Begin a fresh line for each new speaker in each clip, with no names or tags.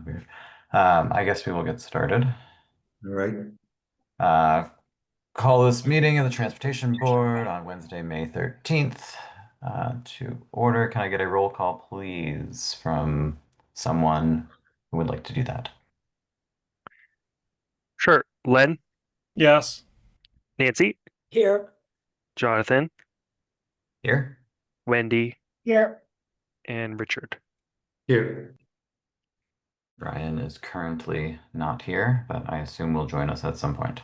Weird. I guess we will get started.
All right.
Uh, Call this meeting of the Transportation Board on Wednesday, May 13th to order. Can I get a roll call, please, from someone who would like to do that?
Sure. Len,
Yes.
Nancy,
Here.
Jonathan,
Here?
Wendy,
Here.
and Richard.
Here.
Brian is currently not here, but I assume will join us at some point.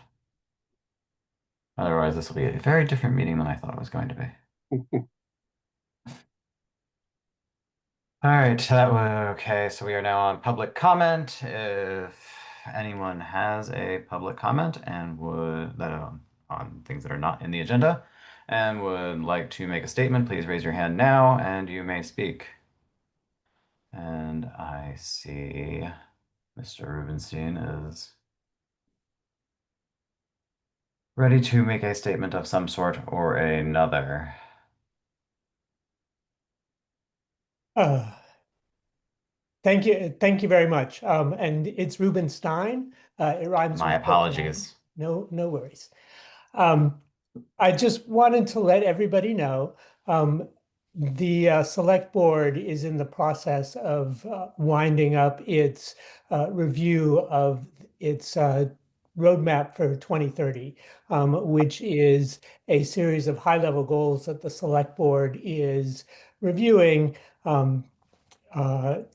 Otherwise, this will be a very different meeting than I thought it was going to be. All right, that was okay. So we are now on public comment. If anyone has a public comment and would that on things that are not in the agenda and would like to make a statement, please raise your hand now and you may speak. And I see Mr. Rubenstein is ready to make a statement of some sort or another.
Uh, Thank you. Thank you very much. And it's Rubenstein. It rhymes
My
with
apologies.
No worries. I just wanted to let everybody know the select board is in the process of winding up its review of its roadmap for 2030, which is a series of high-level goals that the select board is reviewing.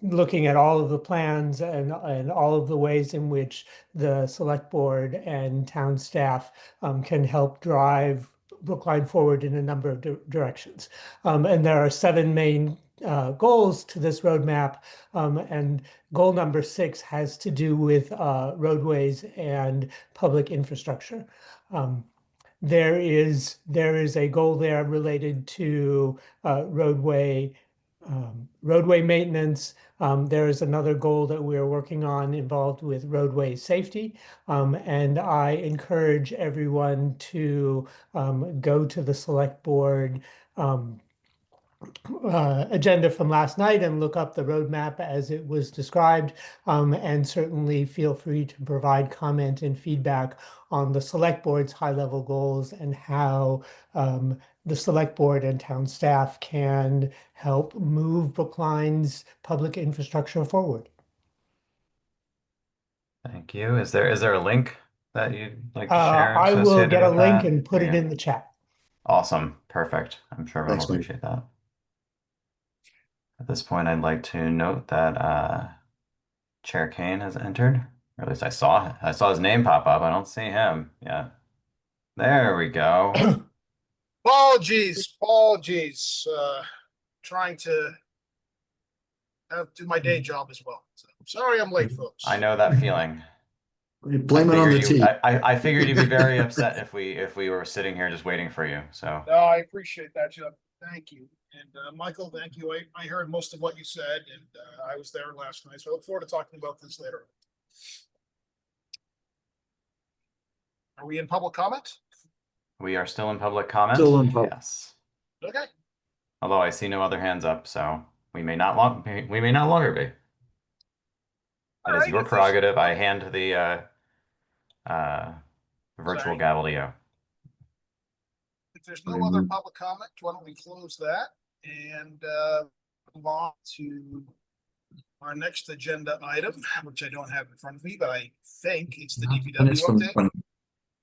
Looking at all of the plans and all of the ways in which the select board and town staff can help drive Brookline forward in a number of directions. And there are seven main goals to this roadmap. And goal number 6 has to do with roadways and public infrastructure. There is a goal there related to roadway maintenance. There is another goal that we're working on involved with roadway safety. And I encourage everyone to go to the select board agenda from last night and look up the roadmap as it was described, and certainly feel free to provide comment and feedback on the select board's high-level goals and how the select board and town staff can help move Brookline's public infrastructure forward.
Thank you. Is there a link that you'd like to share
I will
associated
get a
with
link
that?
and put it
Yeah.
in the chat.
Awesome. Perfect. I'm sure everyone
Thanks,
will
Mike.
appreciate that. At this point, I'd like to note that Chair Kane has entered, or at least I saw his name pop up. I don't see him yet. There we go.
Apologies. Trying to do my day job as well. So sorry I'm late, folks.
I know that feeling.
Blame it on the tea.
I figured you'd be very upset if we were sitting here just waiting for you. So
No, I appreciate that, Chuck. Thank you. And Michael, thank you. I heard most of what you said, and I was there last night, so I look forward to talking about this later. Are we in public comment?
we are still in public comment.
Still in public.
Yes.
Okay.
Although I see no other hands up, so we may not longer be.
All
It is
right,
your
if there's-
prerogative. I hand the virtual
Sorry.
gavel to you.
If there's no other public comment, why don't we close that and move on to our next agenda item, which I don't have in front of me, but I think it's the DPW
Minutes from
update.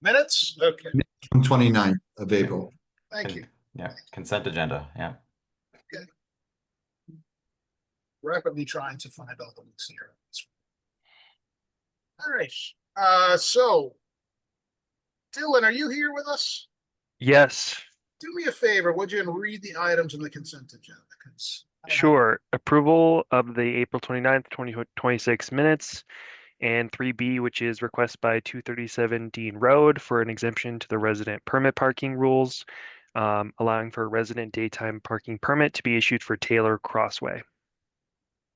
Minutes? Okay,
29th of April.
thank you.
Yeah, consent agenda. Yeah.
Rapidly trying to find all the links here. All right, so Dylan, are you here with us?
Yes,
Do me a favor, would you, and read the items in the consent agenda? 'Cause I don't have-
sure. Approval of the April 29th, 2026 minutes, and 3B, which is request by 237 Dean Road for an exemption to the resident permit parking rules, allowing for a resident daytime parking permit to be issued for Taylor Crossway.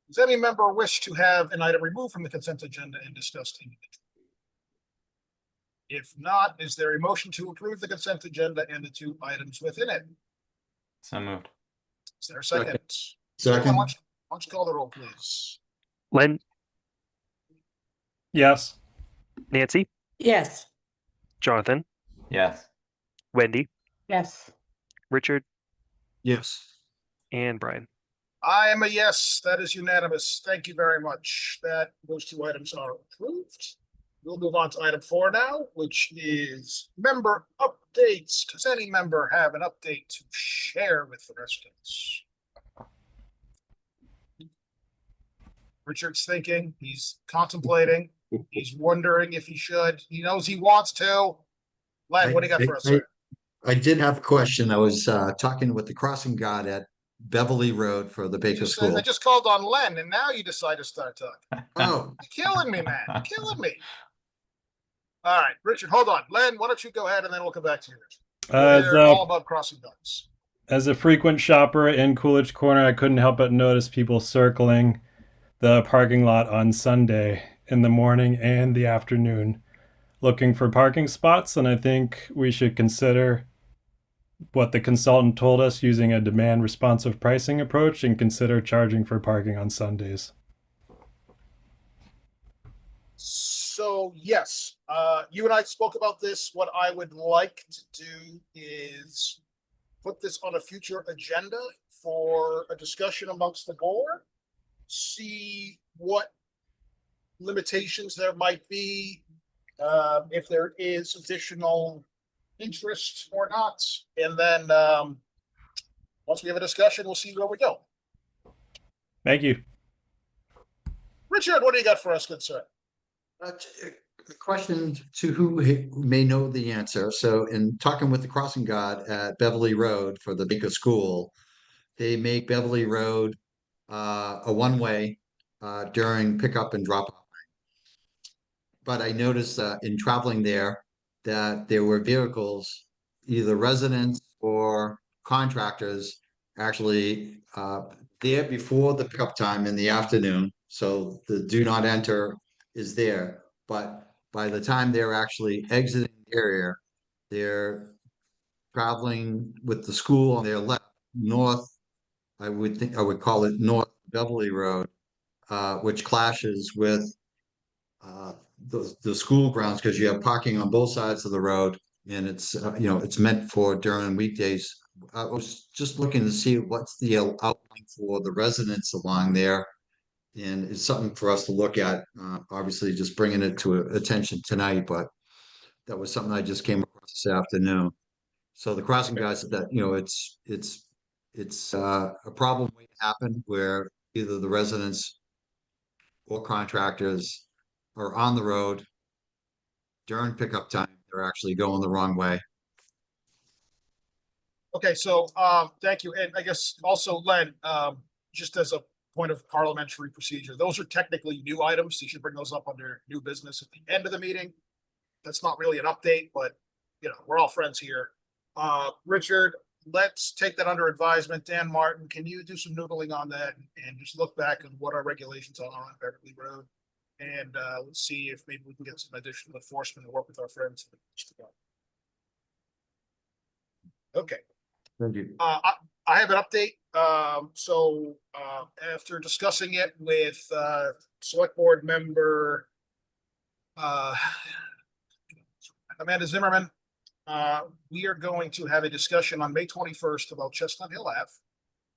Does any member wish to have an item removed from the consent agenda and discussed individually? If not, is there a motion to approve the consent agenda and the 2 items within it?
So moved.
Is there a second?
Second.
Why don't you call the roll, please?
Len,
Yes.
Nancy,
Yes.
Jonathan,
Yes.
Wendy,
Yes.
Richard,
Yes.
and Brian.
I am a yes. That is unanimous. Thank you very much. Those two items are approved. We'll move on to item 4 now, which is member updates. Does any member have an update to share with the residents? Richard's thinking, he's contemplating, he's wondering if he should. He knows he wants to. Len, what do you got for us, sir?
I did have a question. I was talking with the crossing guard at Beverly Road for the Baker School.
I just called on Len, and now you decide to start talking.
Oh,
You're killing me, man. You're killing me. All right, Richard, hold on. Len, why don't you go ahead and then we'll come back to you, Richard. We're all about crossing guards.
As a frequent shopper in Coolidge Corner, I couldn't help but notice people circling the parking lot on Sunday in the morning and the afternoon looking for parking spots, and I think we should consider what the consultant told us, using a demand responsive pricing approach, and consider charging for parking on Sundays.
So yes, you and I spoke about this. What I would like to do is put this on a future agenda for a discussion amongst the board, see what limitations there might be, if there is additional interest or not. And then once we have a discussion, we'll see where we go.
Thank you.
Richard, what do you got for us, good sir?
a question to who may know the answer. So in talking with the crossing guard at Beverly Road for the Baker School, they make Beverly Road a one-way during pickup and drop-off. But I noticed in traveling there that there were vehicles, either residents or contractors, actually there before the pickup time in the afternoon. So the do not enter is there. But by the time they're actually exiting the area, they're traveling with the school on their left north. I would call it North Beverly Road, which clashes with the school grounds, because you have parking on both sides of the road, and it's it's meant for during weekdays. I was just looking to see what's the outline for the residents along there, and it's something for us to look at. Obviously, just bringing it to attention tonight, but that was something I just came across this afternoon. So the crossing guys said that it's a problem waiting to happen where either the residents or contractors are on the road during pickup time. They're actually going the wrong way.
Okay, so thank you. And I guess also, Len, just as a point of parliamentary procedure, those are technically new items. You should bring those up under new business at the end of the meeting. That's not really an update, but we're all friends here. Richard, let's take that under advisement. Dan Martin, can you do some noodling on that and just look back on what our regulations are on Beverly Road? And let's see if maybe we can get some additional enforcement and work with our friends. Okay.
Thank you.
I have an update. So after discussing it with select board member Amanda Zimmerman, we are going to have a discussion on May 21st about Chestnut Hill Ave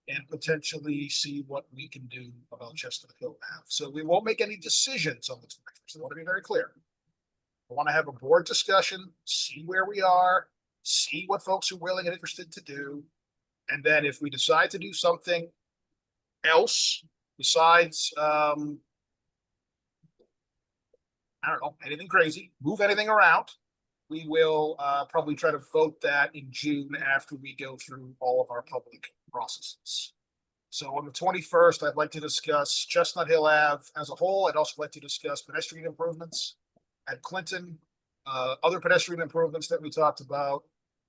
and potentially see what we can do about Chestnut Hill Ave. So we won't make any decisions on the 21st. I want to be very clear. I want to have a board discussion, see where we are, see what folks are willing and interested to do. And then if we decide to do something else besides, I don't know, anything crazy, move anything around, we will probably try to vote that in June after we go through all of our public processes. So on the 21st, I'd like to discuss Chestnut Hill Ave as a whole. I'd also like to discuss pedestrian improvements at Clinton, other pedestrian improvements that we talked about,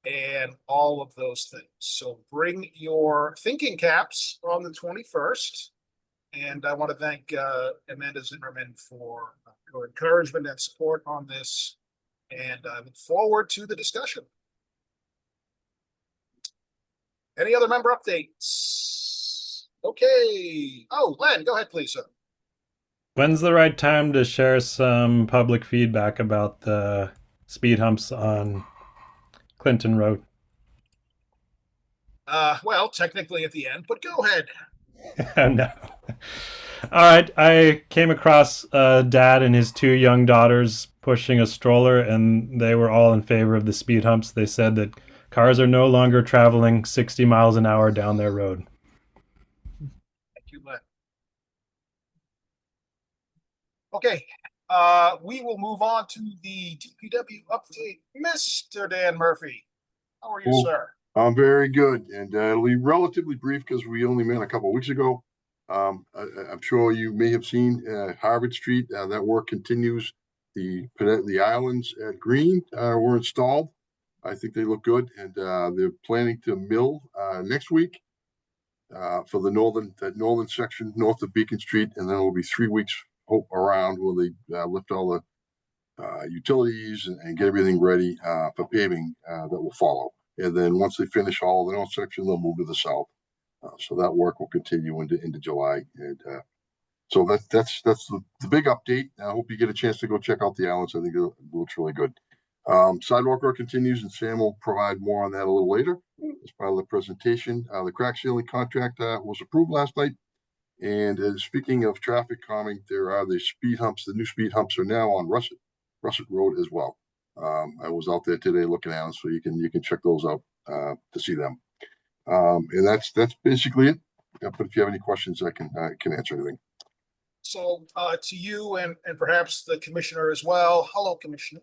and all of those things. So bring your thinking caps on the 21st. And I want to thank Amanda Zimmerman for her encouragement and support on this. And I look forward to the discussion. Any other member updates? Okay. Oh, Len, go ahead, please, sir.
When's the right time to share some public feedback about the speed humps on Clinton Road?
Well, technically at the end, but go ahead.
Oh, no. All right. I came across a dad and his two young daughters pushing a stroller, and they were all in favor of the speed humps. They said that cars are no longer traveling 60 miles an hour down their road.
Thank you, Len. Okay, we will move on to the DPW update. Mr. Dan Murphy, how are you,
Cool.
sir?
I'm very good, and it'll be relatively brief because we only met a couple of weeks ago. I'm sure you may have seen Harvard Street. That work continues. The islands at Green were installed. I think they look good, and they're planning to mill next week for the northern section north of Beacon Street, and then it'll be 3 weeks around where they lift all the utilities and get everything ready for paving that will follow. And then once they finish all the north section, they'll move to the south. So that work will continue into July. And so that's the big update. I hope you get a chance to go check out the islands. I think it looks really good. Sidewalk work continues, and Sam will provide more on that a little later as part of the presentation. The crack sealing contract was approved last night. And speaking of traffic calming, there are the speed humps. The new speed humps are now on Russet Road as well. I was out there today looking at them, so you can check those out to see them. And that's basically it. But if you have any questions, I can answer anything.
So to you and perhaps the commissioner as well. Hello, Commissioner.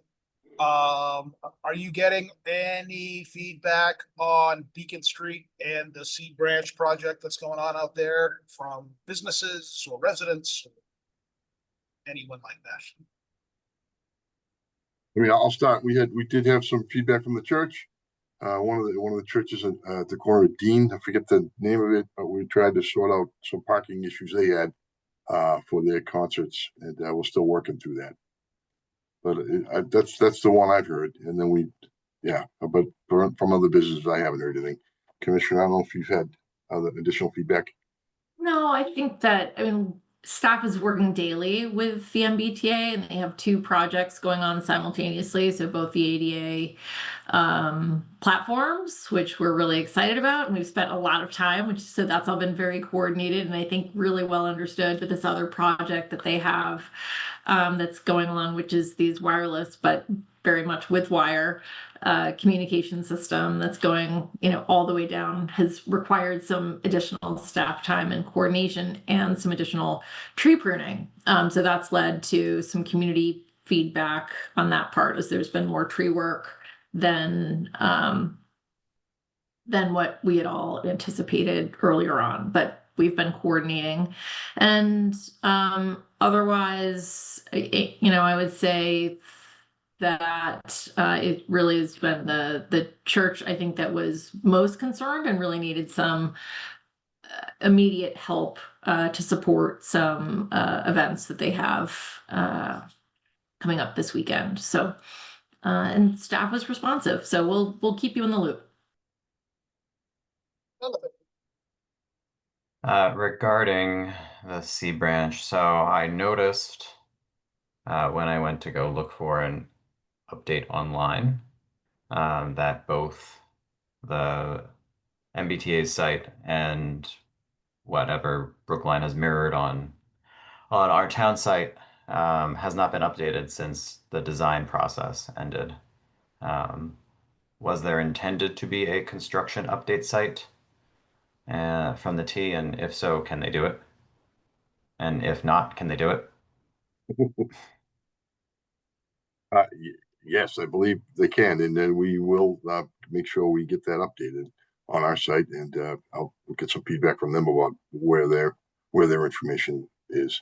Are you getting any feedback on Beacon Street and the Seed Branch project that's going on out there from businesses or residents, or anyone like that?
I mean, I'll start. We did have some feedback from the church. One of the churches at the corner of Dean, I forget the name of it, but we tried to sort out some parking issues they had for their concerts, and we're still working through that. But that's the one I've heard. And then but from other businesses, I haven't heard anything. Commissioner, I don't know if you've had other additional feedback.
No, I think that, staff is working daily with the MBTA, and they have two projects going on simultaneously. So both the ADA platforms, which we're really excited about, and we've spent a lot of time, so that's all been very coordinated and I think really well understood. But this other project that they have that's going along, which is these wireless, but very much with wire communication system that's going, all the way down, has required some additional staff time and coordination and some additional tree pruning. So that's led to some community feedback on that part, as there's been more tree work than what we had all anticipated earlier on. But we've been coordinating, and otherwise, I would say that it really has been the church, I think, that was most concerned and really needed some immediate help to support some events that they have coming up this weekend. So and staff was responsive, so we'll keep you in the loop.
Regarding the C branch, so I noticed when I went to go look for an update online that both the MBTA's site and whatever Brookline has mirrored on our town site has not been updated since the design process ended. Was there intended to be a construction update site from the T, and if so, can they do it? And if not, can they do it?
Yes, I believe they can, and then we will make sure we get that updated on our site, and I'll get some feedback from them about where their information is.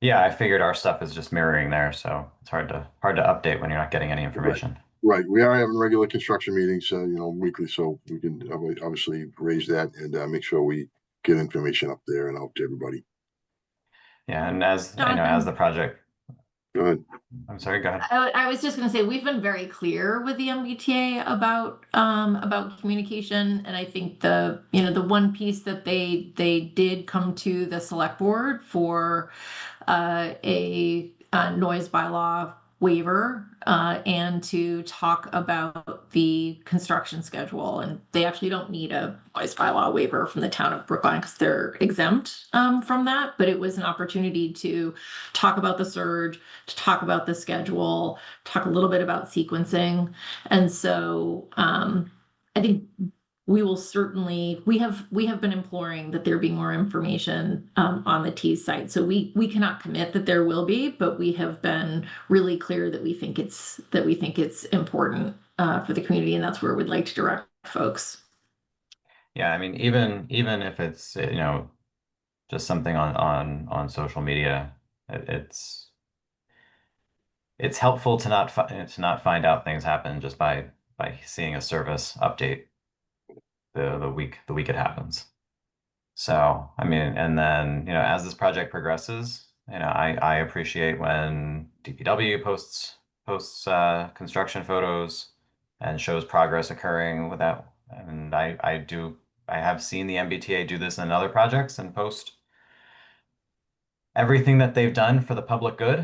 Yeah, I figured our stuff is just mirroring there, so it's hard to update when you're not getting any information.
Right. We are having regular construction meetings, weekly, so we can obviously raise that and make sure we get information up there and out to everybody.
Yeah, and as I know, as the project.
Go ahead.
I'm sorry, go ahead.
I was just going to say we've been very clear with the MBTA about communication, and I think the one piece that they did come to the select board for a noise bylaw waiver and to talk about the construction schedule, and they actually don't need a noise bylaw waiver from the town of Brookline because they're exempt from that, but it was an opportunity to talk about the surge, to talk about the schedule, talk a little bit about sequencing. And so I think we will certainly, we have been imploring that there be more information on the T's site. So we cannot commit that there will be, but we have been really clear that we think it's important for the community, and that's where we'd like to direct folks.
Yeah, I mean, even if it's just something on social media, it's helpful to not find out things happen just by seeing a service update the week it happens. So I mean, and then as this project progresses, I appreciate when DPW posts construction photos and shows progress occurring without. And I have seen the MBTA do this in other projects and post everything that they've done for the public good.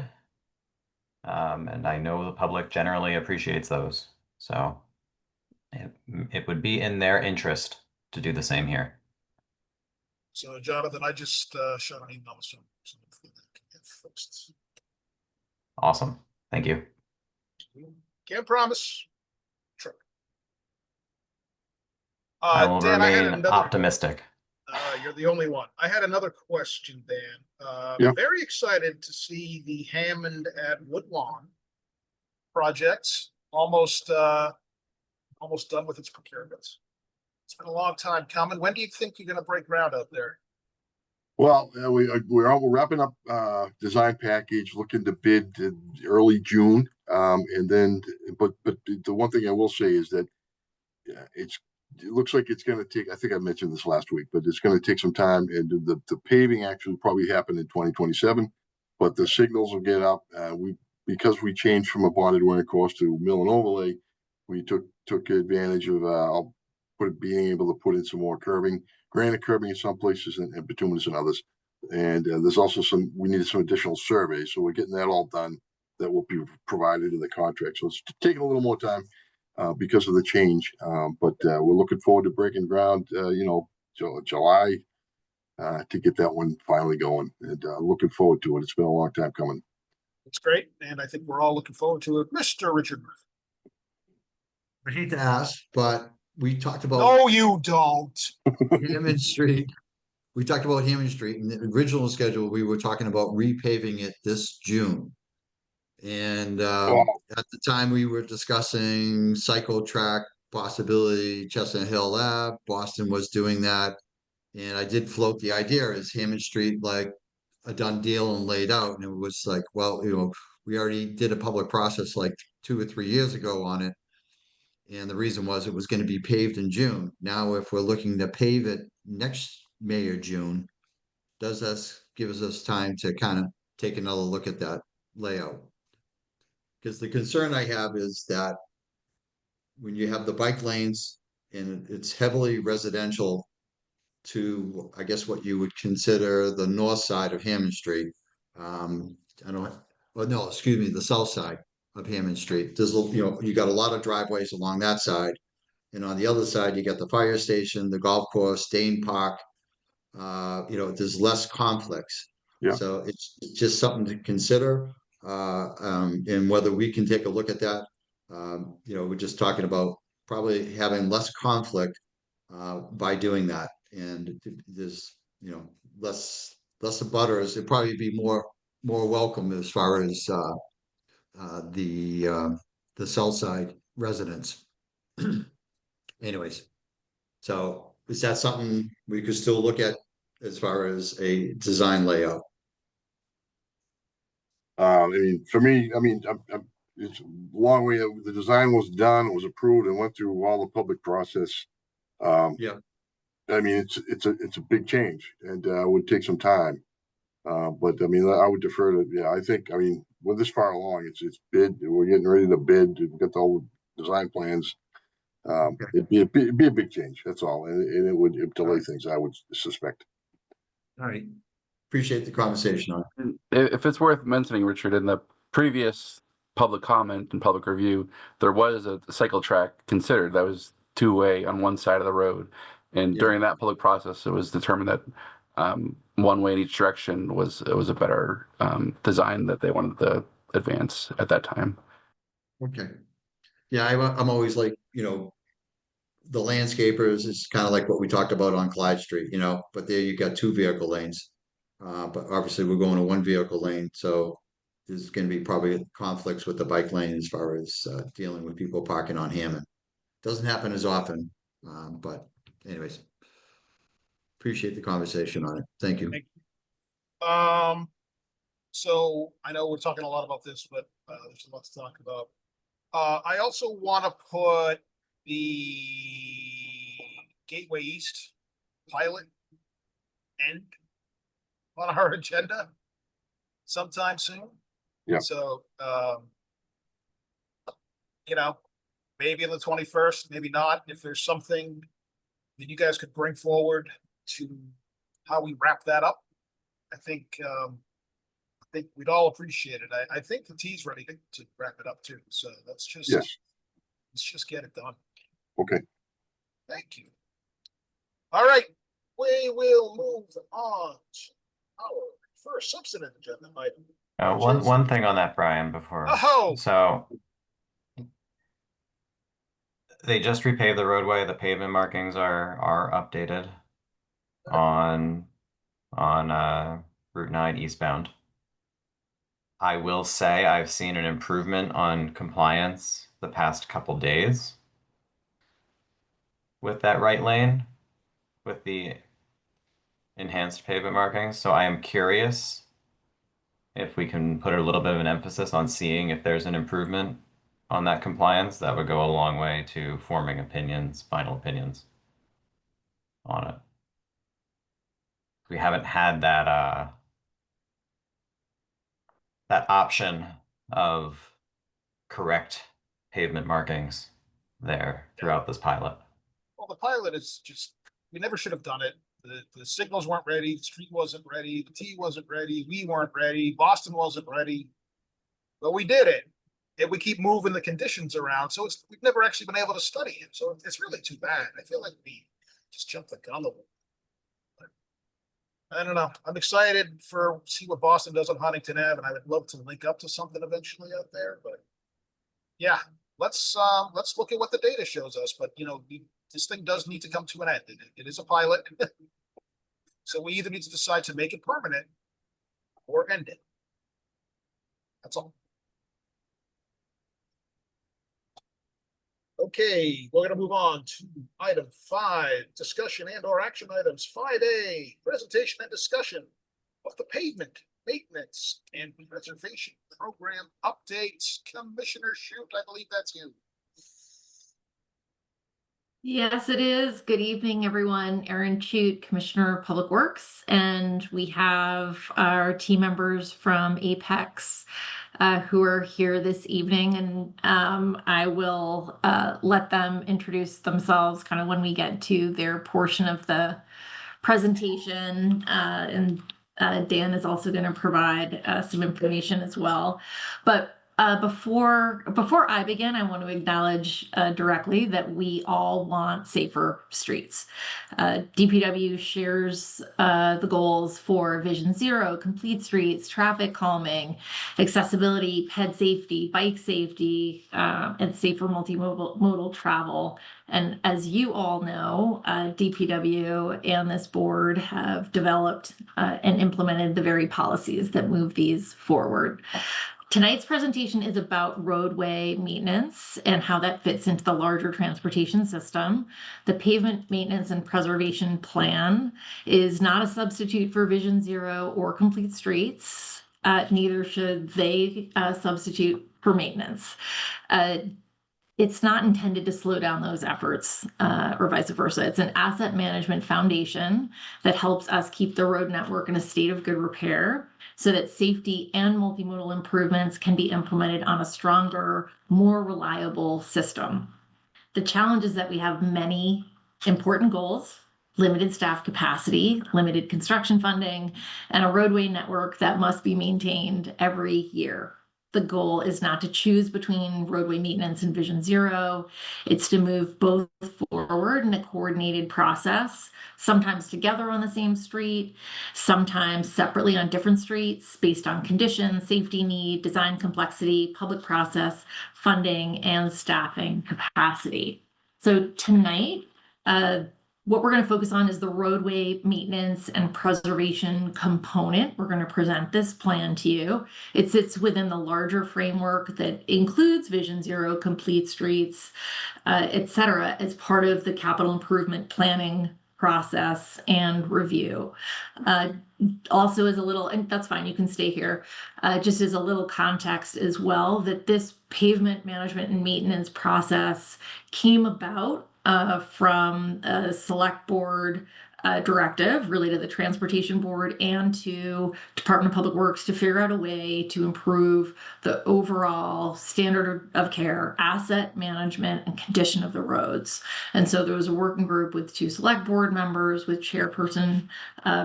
And I know the public generally appreciates those. So it would be in their interest to do the same here.
So Jonathan, I just shot an email with some folks.
Awesome. Thank you.
Can't promise. Sure.
I will
Dan, I had
remain
another.
optimistic.
You're the only one. I had another question, Dan.
Yeah.
Very excited to see the Hammond at Woodlawn project almost done with its procurements. It's been a long time coming. When do you think you're going to break ground out there?
Well, we're wrapping up design package, looking to bid in early June, and then but the one thing I will say is that it looks like it's going to take. I think I mentioned this last week, but it's going to take some time, and the paving actually probably happen in 2027, but the signals will get up. Because we changed from a bonded wearing course to mill and overlay, we took advantage of being able to put in some more curbing, granite curbing in some places and bituminous in others. And there's also we needed some additional surveys. So we're getting that all done. That will be provided in the contract. So it's taking a little more time because of the change. But we're looking forward to breaking ground, July to get that one finally going, and looking forward to it. It's been a long time coming.
It's great. And I think we're all looking forward to it. Mr. Richard Murphy.
I hate to ask, but we talked about
No, you don't.
Hammond Street. We talked about Hammond Street. In the original schedule, we were talking about repaving it this June. And at the time, we were discussing cycle track possibility, Chestnut Hill Ave. Boston was doing that. And I did float the idea, is Hammond Street like a done deal and laid out? And it was like, well, we already did a public process like 2 or 3 years ago on it. And the reason was it was going to be paved in June. Now, if we're looking to pave it next May or June, gives us time to kind of take another look at that layout? Because the concern I have is that when you have the bike lanes and it's heavily residential to, I guess, what you would consider the north side of Hammond Street. The south side of Hammond Street. There's, you got a lot of driveways along that side. And on the other side, you got the fire station, the golf course, Dane Park. There's less conflicts.
Yeah.
So it's just something to consider. And whether we can take a look at that. We're just talking about probably having less conflict by doing that. And there's, less abutters. It'd probably be more welcome as far as the south side residents. Anyways, so is that something we could still look at as far as a design layout?
For me, it's a long way. The design was done, it was approved, and went through all the public process.
Yeah.
It's a big change, and would take some time. But I would defer to. Yeah, I think. we're this far along. It's bid. We're getting ready to bid. We've got all the design plans. It'd be a big change. That's all, and it would delay things. I would suspect.
All right. Appreciate the conversation on it.
And if it's worth mentioning, Richard, in the previous public comment and public review, there was a cycle track considered that was two-way on one side of the road. And
Yeah.
during that public process, it was determined that one way in each direction was a better design that they wanted to advance at that time.
Okay. Yeah, I'm always like, the landscapers is kind of like what we talked about on Clyde Street, but there you got 2 vehicle lanes. But obviously we're going to 1 vehicle lane, so there's going to be probably conflicts with the bike lane as far as dealing with people parking on Hammond. Doesn't happen as often, but anyways, appreciate the conversation on it. Thank you.
So I know we're talking a lot about this, but there's a lot to talk about. I also want to put the Gateway East pilot end on our agenda sometime soon.
Yeah.
So, maybe on the 21st, maybe not. If there's something that you guys could bring forward to how we wrap that up, I think we'd all appreciate it. I think the T's ready to wrap it up too. So let's just get it done.
Okay.
Thank you. All right, we will move on to our first substantive agenda item.
One thing on that, Brian, before.
Oh!
So they just repaved the roadway. The pavement markings are updated on Route 9 eastbound. I will say I've seen an improvement on compliance the past couple days with that right lane, with the enhanced pavement markings. So I am curious if we can put a little bit of an emphasis on seeing if there's an improvement on that compliance. That would go a long way to forming final opinions on it. We haven't had that option of correct pavement markings there throughout this pilot.
Well, the pilot is just, we never should have done it. The signals weren't ready, the street wasn't ready, the T wasn't ready, we weren't ready, Boston wasn't ready. But we did it, and we keep moving the conditions around, so we've never actually been able to study it, so it's really too bad. I feel like we just jumped the gun a little. I don't know. I'm excited for see what Boston does on Huntington Ave, and I would love to link up to something eventually out there. But yeah, let's look at what the data shows us. But this thing does need to come to an end. It is a pilot, so we either need to decide to make it permanent or end it. That's all. Okay, we're gonna move on to item 5, discussion and/or action items. 5A, presentation and discussion of the pavement maintenance and preservation program updates. Commissioner Shute, I believe that's you.
Yes, it is. Good evening, everyone. Erin Chute, Commissioner of Public Works, and we have our team members from Apex who are here this evening, and I will let them introduce themselves kind of when we get to their portion of the presentation, and Dan is also going to provide some information as well. But before I begin, I want to acknowledge directly that we all want safer streets. DPW shares the goals for Vision Zero, complete streets, traffic calming, accessibility, ped safety, bike safety, and safer multimodal travel. And as you all know, DPW and this board have developed and implemented the very policies that move these forward. Tonight's presentation is about roadway maintenance and how that fits into the larger transportation system. The pavement maintenance and preservation plan is not a substitute for Vision Zero or complete streets. Neither should they substitute for maintenance. it's not intended to slow down those efforts, or vice versa. It's an asset management foundation that helps us keep the road network in a state of good repair so that safety and multimodal improvements can be implemented on a stronger, more reliable system. The challenge is that we have many important goals, limited staff capacity, limited construction funding, and a roadway network that must be maintained every year. The goal is not to choose between roadway maintenance and Vision Zero. It's to move both forward in a coordinated process, sometimes together on the same street, sometimes separately on different streets based on conditions, safety need, design complexity, public process, funding, and staffing capacity. So tonight, what we're going to focus on is the roadway maintenance and preservation component. We're going to present this plan to you. It sits within the larger framework that includes Vision Zero, complete streets, et cetera, as part of the capital improvement planning process and review. Also as a little, and that's fine, you can stay here, just as a little context as well, that this pavement management and maintenance process came about from a select board directive related to the Transportation Board and to Department of Public Works to figure out a way to improve the overall standard of care, asset management, and condition of the roads. And so there was a working group with 2 select board members, with chairperson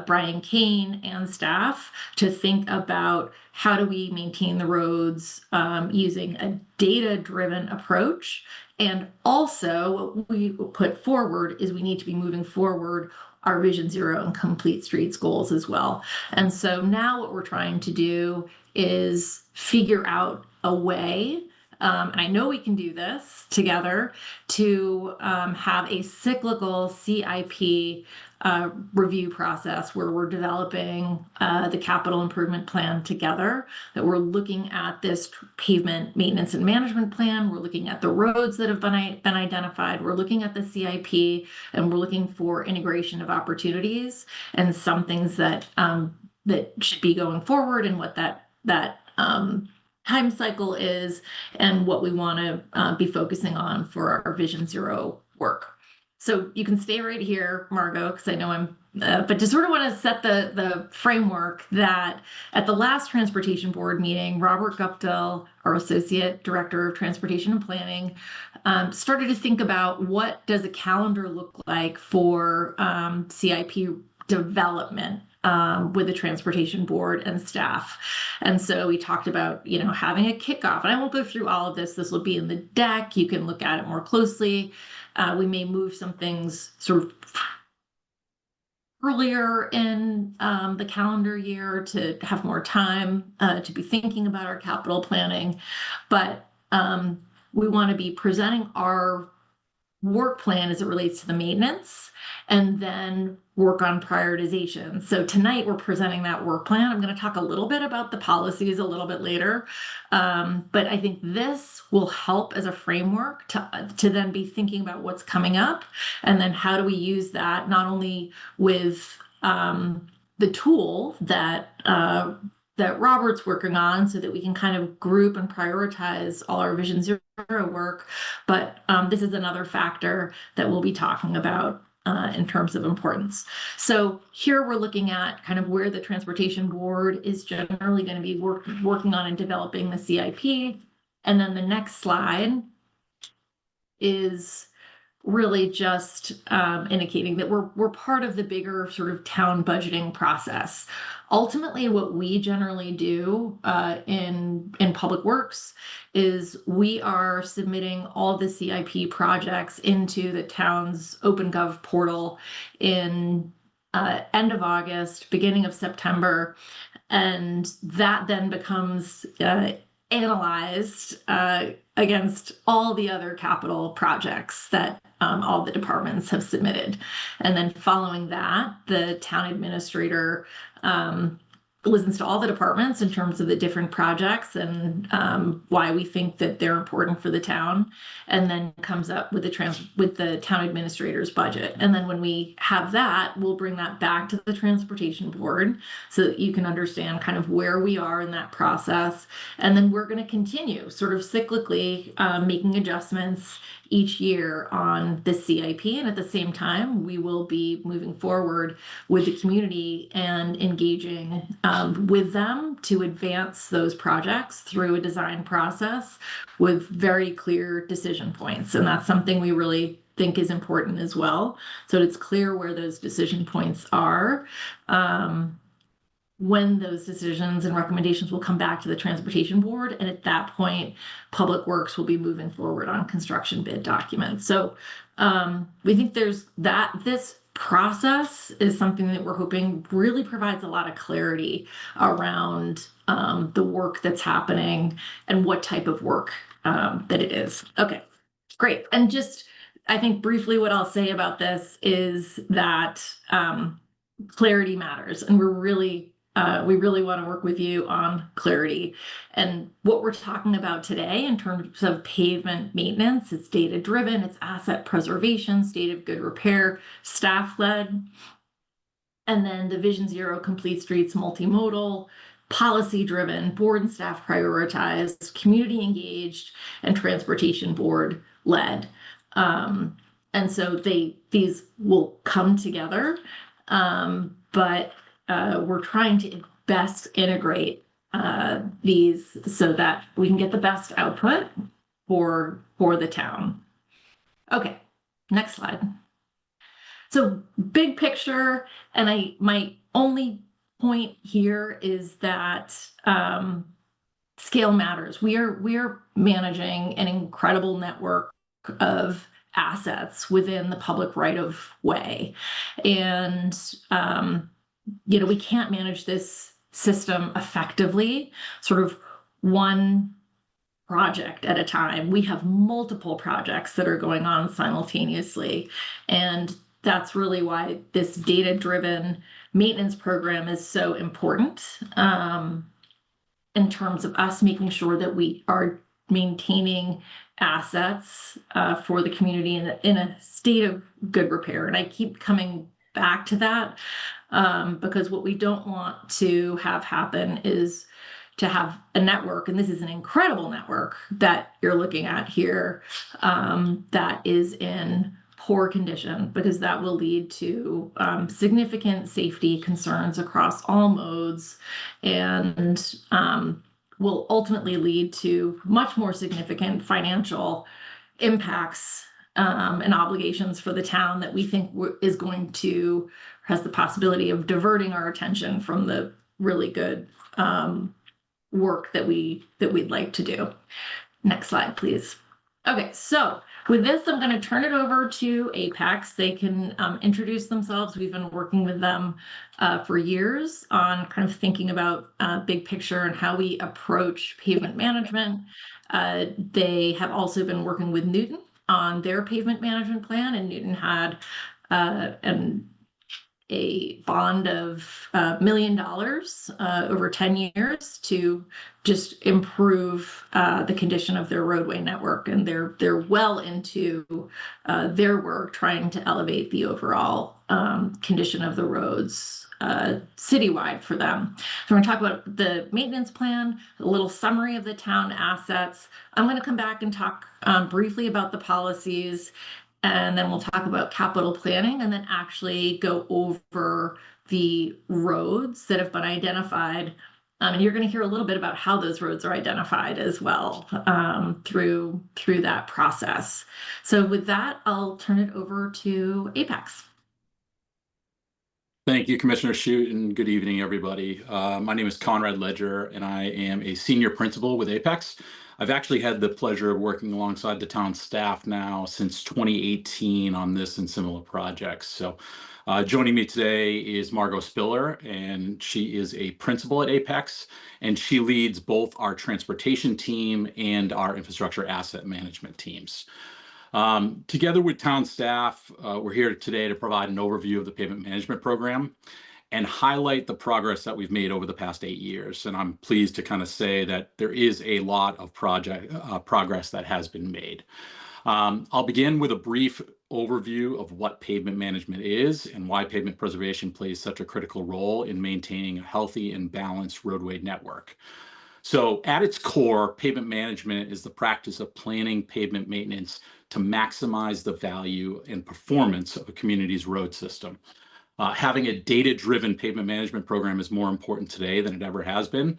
Brian Kane and staff, to think about how do we maintain the roads using a data-driven approach. And also what we put forward is we need to be moving forward our Vision Zero and complete streets goals as well. And so now what we're trying to do is figure out a way, and I know we can do this together, to have a cyclical CIP review process where we're developing the capital improvement plan together, that we're looking at this pavement maintenance and management plan, we're looking at the roads that have been identified, we're looking at the CIP, and we're looking for integration of opportunities and some things that that should be going forward, and what that time cycle is, and what we want to be focusing on for our Vision Zero work. So you can stay right here, Margot, because I know I'm, but just sort of want to set the framework that at the last Transportation Board meeting, Robert Guptill, our Associate Director of Transportation and Planning, started to think about what does a calendar look like for CIP development with the Transportation Board and staff. And so we talked about, having a kickoff, and I won't go through all of this. This will be in the deck. You can look at it more closely. We may move some things sort of earlier in the calendar year to have more time to be thinking about our capital planning. But we want to be presenting our work plan as it relates to the maintenance, and then work on prioritization. So tonight we're presenting that work plan. I'm going to talk a little bit about the policies a little bit later, but I think this will help as a framework to then be thinking about what's coming up, and then how do we use that not only with the tool that that Robert's working on, so that we can kind of group and prioritize all our Vision Zero work, but this is another factor that we'll be talking about in terms of importance. So here we're looking at kind of where the Transportation Board is generally going to be working on and developing the CIP. And then the next slide is really just indicating that we're part of the bigger sort of town budgeting process. Ultimately, what we generally do in Public Works is we are submitting all the CIP projects into the town's OpenGov portal in end of August, beginning of September, and that then becomes analyzed against all the other capital projects that all the departments have submitted. And then following that, the town administrator listens to all the departments in terms of the different projects and why we think that they're important for the town, and then comes up with the town administrator's budget. And then when we have that, we'll bring that back to the transportation board so that you can understand kind of where we are in that process. And then we're going to continue sort of cyclically making adjustments each year on the CIP. And at the same time, we will be moving forward with the community and engaging with them to advance those projects through a design process with very clear decision points. And that's something we really think is important as well. So it's clear where those decision points are. When those decisions and recommendations will come back to the transportation board. And at that point, Public Works will be moving forward on construction bid documents. So we think this process is something that we're hoping really provides a lot of clarity around the work that's happening and what type of work that it is. Okay, great. And just, I think briefly what I'll say about this is that clarity matters, and we really want to work with you on clarity. And what we're talking about today in terms of pavement maintenance, it's data driven, it's asset preservation, state of good repair, staff led. And then the Vision Zero Complete Streets multimodal, policy driven, board and staff prioritized, community engaged, and transportation board led. And so these will come together, but we're trying to best integrate these so that we can get the best output for the town. Okay, next slide. So big picture, and my only point here is that scale matters. We are managing an incredible network of assets within the public right of way, and we can't manage this system effectively, sort of one project at a time. We have multiple projects that are going on simultaneously. And that's really why this data-driven maintenance program is so important in terms of us making sure that we are maintaining assets for the community in a state of good repair. And I keep coming back to that because what we don't want to have happen is to have a network, and this is an incredible network that you're looking at here, that is in poor condition, because that will lead to significant safety concerns across all modes, and will ultimately lead to much more significant financial impacts and obligations for the town that we think has the possibility of diverting our attention from the really good work that we'd like to do. Next slide, please. Okay, so with this, I'm going to turn it over to Apex. They can introduce themselves. We've been working with them for years on kind of thinking about big picture and how we approach pavement management. They have also been working with Newton on their pavement management plan, and Newton had a bond of $1 million over 10 years to just improve the condition of their roadway network. And they're well into their work trying to elevate the overall condition of the roads citywide for them. So we're going to talk about the maintenance plan, a little summary of the town assets. I'm going to come back and talk briefly about the policies, and then we'll talk about capital planning, and then actually go over the roads that have been identified. And you're going to hear a little bit about how those roads are identified as well through that process. So with that, I'll turn it over to Apex.
Thank you, Commissioner Shute, and good evening, everybody. My name is Conrad Ledger, and I am a senior principal with Apex. I've actually had the pleasure of working alongside the town staff now since 2018 on this and similar projects. So joining me today is Margot Spiller, and she is a principal at Apex, and she leads both our transportation team and our infrastructure asset management teams. Together with town staff, we're here today to provide an overview of the pavement management program. and highlight the progress that we've made over the past 8 years. And I'm pleased to kind of say that there is a lot of progress that has been made. I'll begin with a brief overview of what pavement management is and why pavement preservation plays such a critical role in maintaining a healthy and balanced roadway network. So at its core, pavement management is the practice of planning pavement maintenance to maximize the value and performance of a community's road system. Having a data-driven pavement management program is more important today than it ever has been.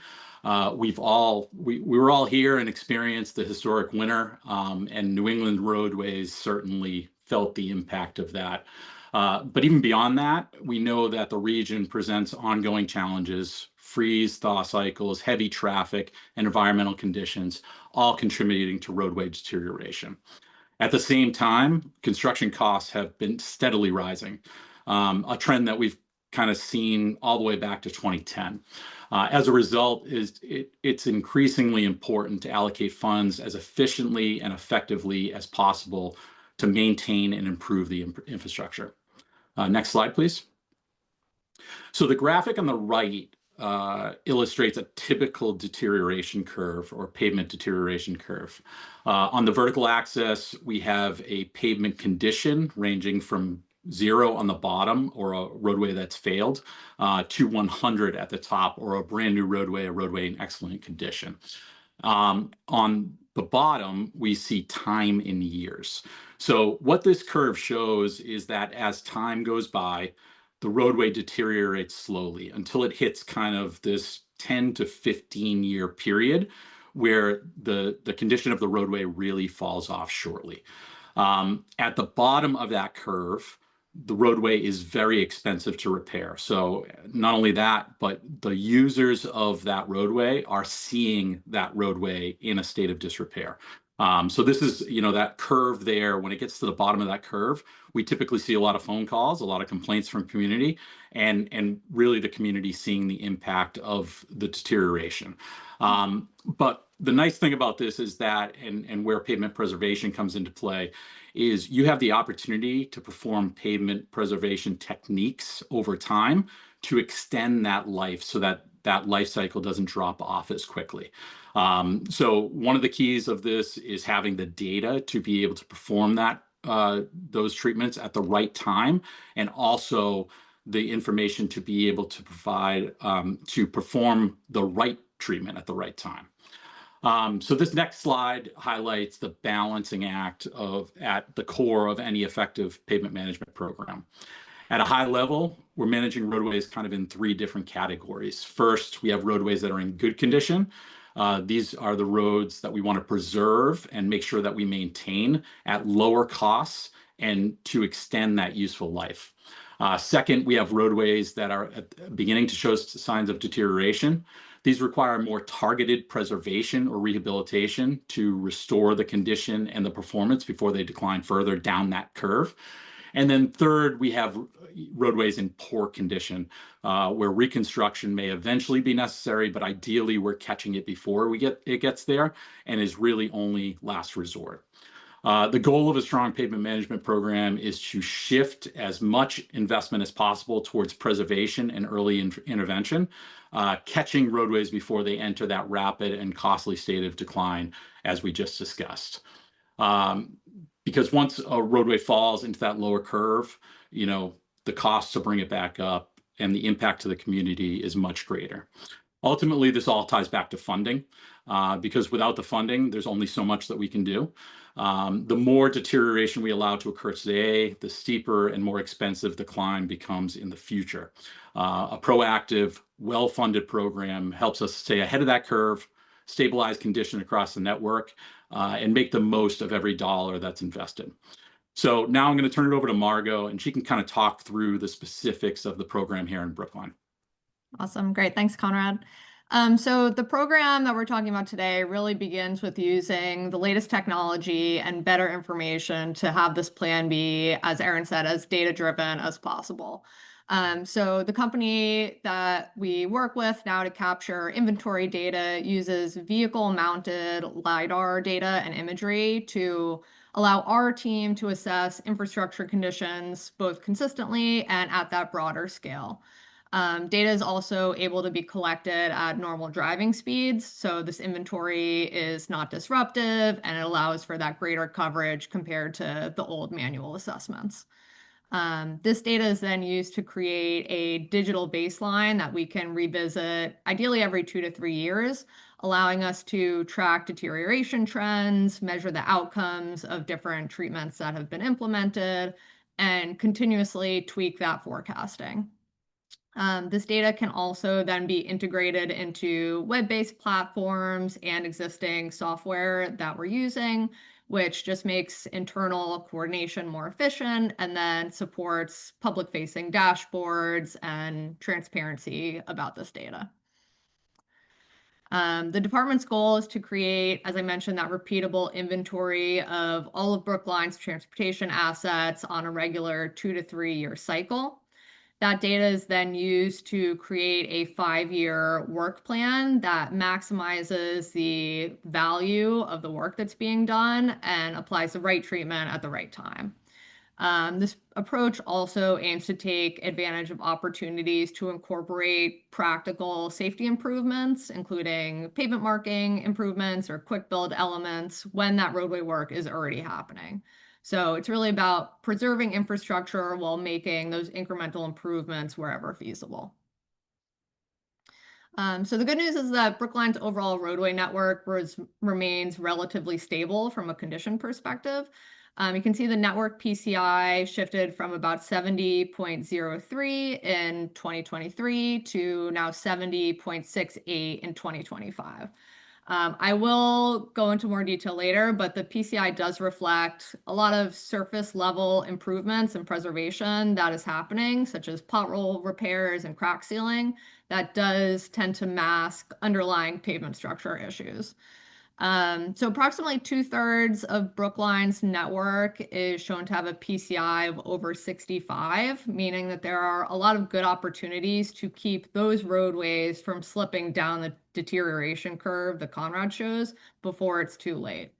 We were all here and experienced the historic winter, and New England roadways certainly felt the impact of that. But even beyond that, we know that the region presents ongoing challenges: freeze-thaw cycles, heavy traffic, and environmental conditions, all contributing to roadway deterioration. At the same time, construction costs have been steadily rising, a trend that we've kind of seen all the way back to 2010. As a result, it's increasingly important to allocate funds as efficiently and effectively as possible to maintain and improve the infrastructure. Next slide, please. So the graphic on the right illustrates a typical deterioration curve or pavement deterioration curve. On the vertical axis, we have a pavement condition ranging from 0 on the bottom, or a roadway that's failed, to 100 at the top, or a brand new roadway, a roadway in excellent condition. On the bottom, we see time in years. So what this curve shows is that as time goes by, the roadway deteriorates slowly until it hits kind of this 10 to 15 year period where the condition of the roadway really falls off shortly. At the bottom of that curve, the roadway is very expensive to repair. So not only that, but the users of that roadway are seeing that roadway in a state of disrepair. So this is, that curve there. When it gets to the bottom of that curve, we typically see a lot of phone calls, a lot of complaints from community, and really the community seeing the impact of the deterioration. But the nice thing about this is that, and where pavement preservation comes into play, is you have the opportunity to perform pavement preservation techniques over time to extend that life so that that life cycle doesn't drop off as quickly. So one of the keys of this is having the data to be able to perform those treatments at the right time, and also the information to be able to provide to perform the right treatment at the right time. So this next slide highlights the balancing act at the core of any effective pavement management program. At a high level, we're managing roadways kind of in 3 different categories. First, we have roadways that are in good condition. These are the roads that we want to preserve and make sure that we maintain at lower costs and to extend that useful life. Second, we have roadways that are beginning to show signs of deterioration. These require more targeted preservation or rehabilitation to restore the condition and the performance before they decline further down that curve. And then third, we have roadways in poor condition, where reconstruction may eventually be necessary, but ideally we're catching it before it gets there, and is really only last resort. The goal of a strong pavement management program is to shift as much investment as possible towards preservation and early intervention, catching roadways before they enter that rapid and costly state of decline, as we just discussed. Because once a roadway falls into that lower curve, the cost to bring it back up and the impact to the community is much greater. Ultimately, this all ties back to funding, because without the funding, there's only so much that we can do. The more deterioration we allow to occur today, the steeper and more expensive the climb becomes in the future. A proactive, well-funded program helps us stay ahead of that curve, stabilize condition across the network, and make the most of every dollar that's invested. So now I'm going to turn it over to Margot, and she can kind of talk through the specifics of the program here in Brookline.
Awesome. Great. Thanks, Conrad. So the program that we're talking about today really begins with using the latest technology and better information to have this plan be, as Aaron said, as data-driven as possible. So the company that we work with now to capture inventory data uses vehicle-mounted LiDAR data and imagery to allow our team to assess infrastructure conditions both consistently and at that broader scale. Data is also able to be collected at normal driving speeds, so this inventory is not disruptive and it allows for that greater coverage compared to the old manual assessments. This data is then used to create a digital baseline that we can revisit ideally every 2 to 3 years, allowing us to track deterioration trends, measure the outcomes of different treatments that have been implemented, and continuously tweak that forecasting. This data can also then be integrated into web-based platforms and existing software that we're using, which just makes internal coordination more efficient and then supports public-facing dashboards and transparency about this data. The department's goal is to create, as I mentioned, that repeatable inventory of all of Brookline's transportation assets on a regular 2 to 3 year cycle. That data is then used to create a 5-year work plan that maximizes the value of the work that's being done and applies the right treatment at the right time. This approach also aims to take advantage of opportunities to incorporate practical safety improvements, including pavement marking improvements or quick build elements when that roadway work is already happening. So it's really about preserving infrastructure while making those incremental improvements wherever feasible. So the good news is that Brookline's overall roadway network remains relatively stable from a condition perspective. You can see the network PCI shifted from about 70.03 in 2023 to now 70.68 in 2025. I will go into more detail later, but the PCI does reflect a lot of surface level improvements and preservation that is happening, such as pothole repairs and crack sealing, that does tend to mask underlying pavement structure issues. So approximately 2/3 of Brookline's network is shown to have a PCI of over 65, meaning that there are a lot of good opportunities to keep those roadways from slipping down the deterioration curve that Conrad shows before it's too late.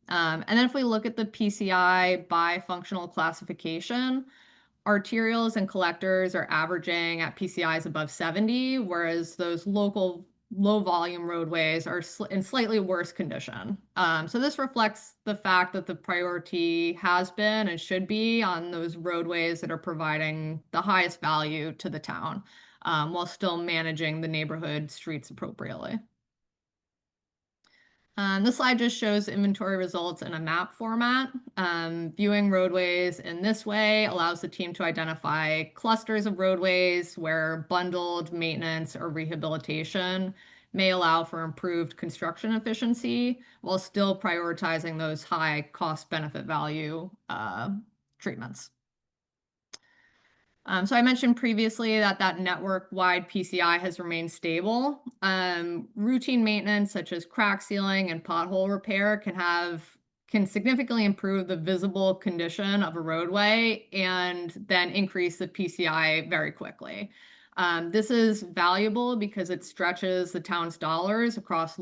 And then if we look at the PCI by functional classification, arterials and collectors are averaging at PCIs above 70, whereas those local low volume roadways are in slightly worse condition. So this reflects the fact that the priority has been and should be on those roadways that are providing the highest value to the town, while still managing the neighborhood streets appropriately. This slide just shows inventory results in a map format. Viewing roadways in this way allows the team to identify clusters of roadways where bundled maintenance or rehabilitation may allow for improved construction efficiency while still prioritizing those high cost benefit value treatments. So I mentioned previously that network-wide PCI has remained stable. Routine maintenance such as crack sealing and pothole repair can significantly improve the visible condition of a roadway and then increase the PCI very quickly. This is valuable because it stretches the town's dollars across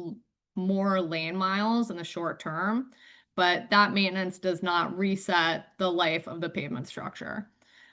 more lane miles in the short term, but that maintenance does not reset the life of the pavement structure.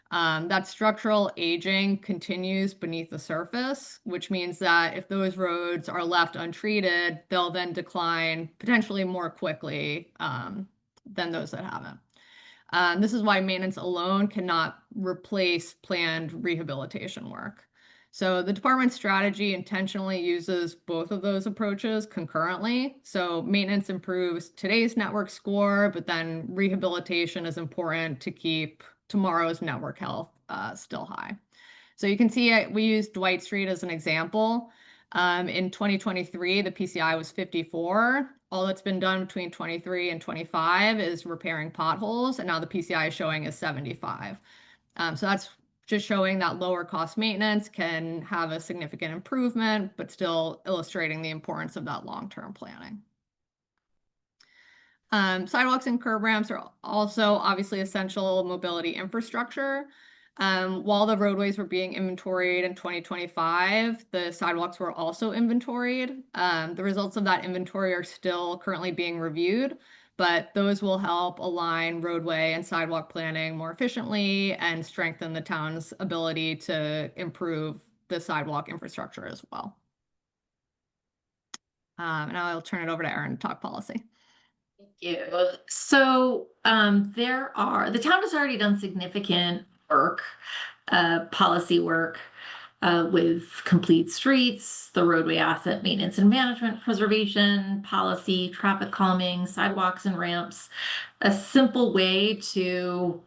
That structural aging continues beneath the surface, which means that if those roads are left untreated, they'll then decline potentially more quickly than those that haven't. This is why maintenance alone cannot replace planned rehabilitation work. So the department's strategy intentionally uses both of those approaches concurrently. So maintenance improves today's network score, but then rehabilitation is important to keep tomorrow's network health still high. So you can see we used Dwight Street as an example. In 2023, the PCI was 54. All that's been done between 23 and 25 is repairing potholes, and now the PCI is showing is 75. So that's just showing that lower cost maintenance can have a significant improvement, but still illustrating the importance of that long-term planning. Sidewalks and curb ramps are also obviously essential mobility infrastructure. While the roadways were being inventoried in 2025, the sidewalks were also inventoried. The results of that inventory are still currently being reviewed, but those will help align roadway and sidewalk planning more efficiently and strengthen the town's ability to improve the sidewalk infrastructure as well. And I'll turn it over to Erin to talk policy.
Thank you. So the town has already done significant work, policy work, with complete streets, the roadway asset maintenance and management preservation policy, traffic calming, sidewalks and ramps. A simple way to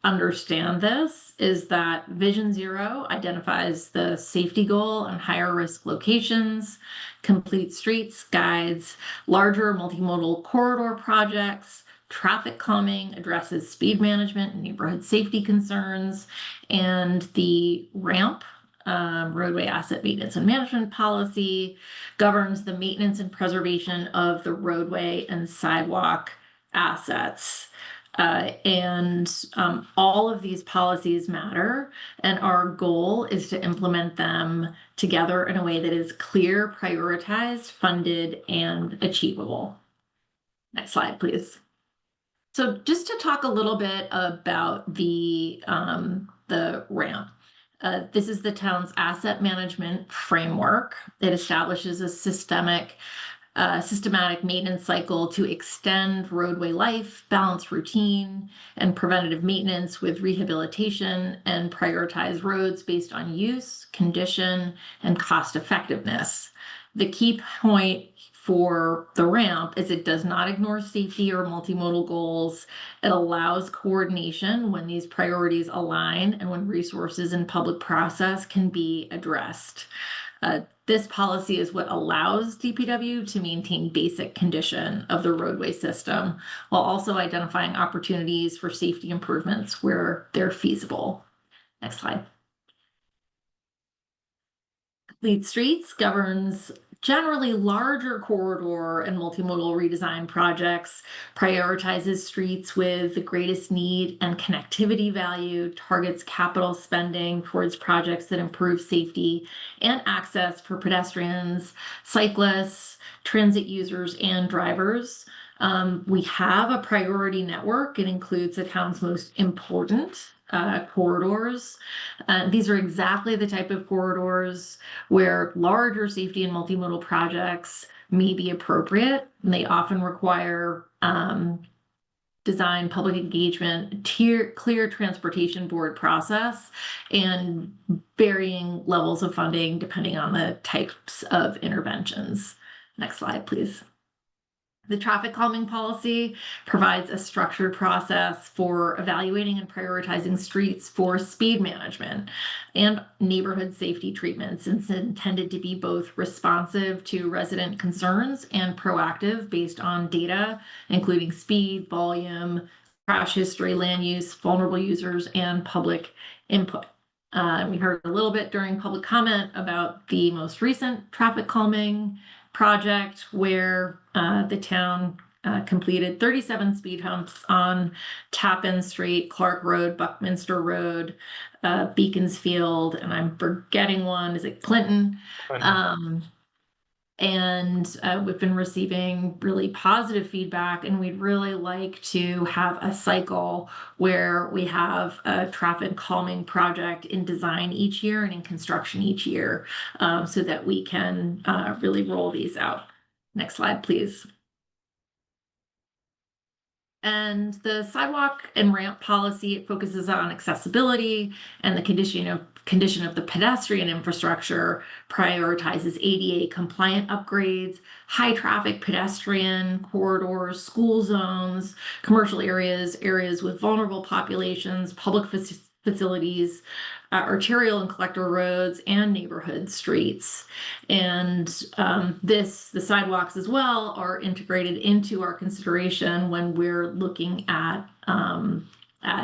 understand this is that Vision Zero identifies the safety goal on higher risk locations. Complete streets guides larger multimodal corridor projects. Traffic calming addresses speed management and neighborhood safety concerns. And the ramp, roadway asset maintenance and management policy, governs the maintenance and preservation of the roadway and sidewalk assets. All of these policies matter, and our goal is to implement them together in a way that is clear, prioritized, funded, and achievable. Next slide, please. So just to talk a little bit about the ramp. This is the town's asset management framework. It establishes a systematic maintenance cycle to extend roadway life, balance routine and preventative maintenance with rehabilitation, and prioritize roads based on use, condition, and cost effectiveness. The key point for the ramp is it does not ignore safety or multimodal goals. It allows coordination when these priorities align and when resources and public process can be addressed. This policy is what allows DPW to maintain basic condition of the roadway system while also identifying opportunities for safety improvements where they're feasible. Next slide. Complete Streets governs generally larger corridor and multimodal redesign projects, prioritizes streets with the greatest need and connectivity value, targets capital spending towards projects that improve safety and access for pedestrians, cyclists, transit users, and drivers. We have a priority network. It includes the town's most important corridors. These are exactly the type of corridors where larger safety and multimodal projects may be appropriate. And they often require design, public engagement, clear transportation board process, and varying levels of funding depending on the types of interventions. Next slide, please. The traffic calming policy provides a structured process for evaluating and prioritizing streets for speed management and neighborhood safety treatments. It's intended to be both responsive to resident concerns and proactive based on data, including speed, volume, crash history, land use, vulnerable users, and public input. We heard a little bit during public comment about the most recent traffic calming project where the town completed 37 speed humps on Tappan Street, Clark Road, Buckminster Road, Beaconsfield, and I'm forgetting one. Is it Clinton? We've been receiving really positive feedback, and we'd really like to have a cycle where we have a traffic calming project in design each year and in construction each year, so that we can really roll these out. Next slide, please. And the sidewalk and ramp policy, it focuses on accessibility and the condition of the pedestrian infrastructure, prioritizes ADA compliant upgrades, high traffic pedestrian corridors, school zones, commercial areas, areas with vulnerable populations, public facilities, arterial and collector roads, and neighborhood streets. And the sidewalks as well are integrated into our consideration when we're looking at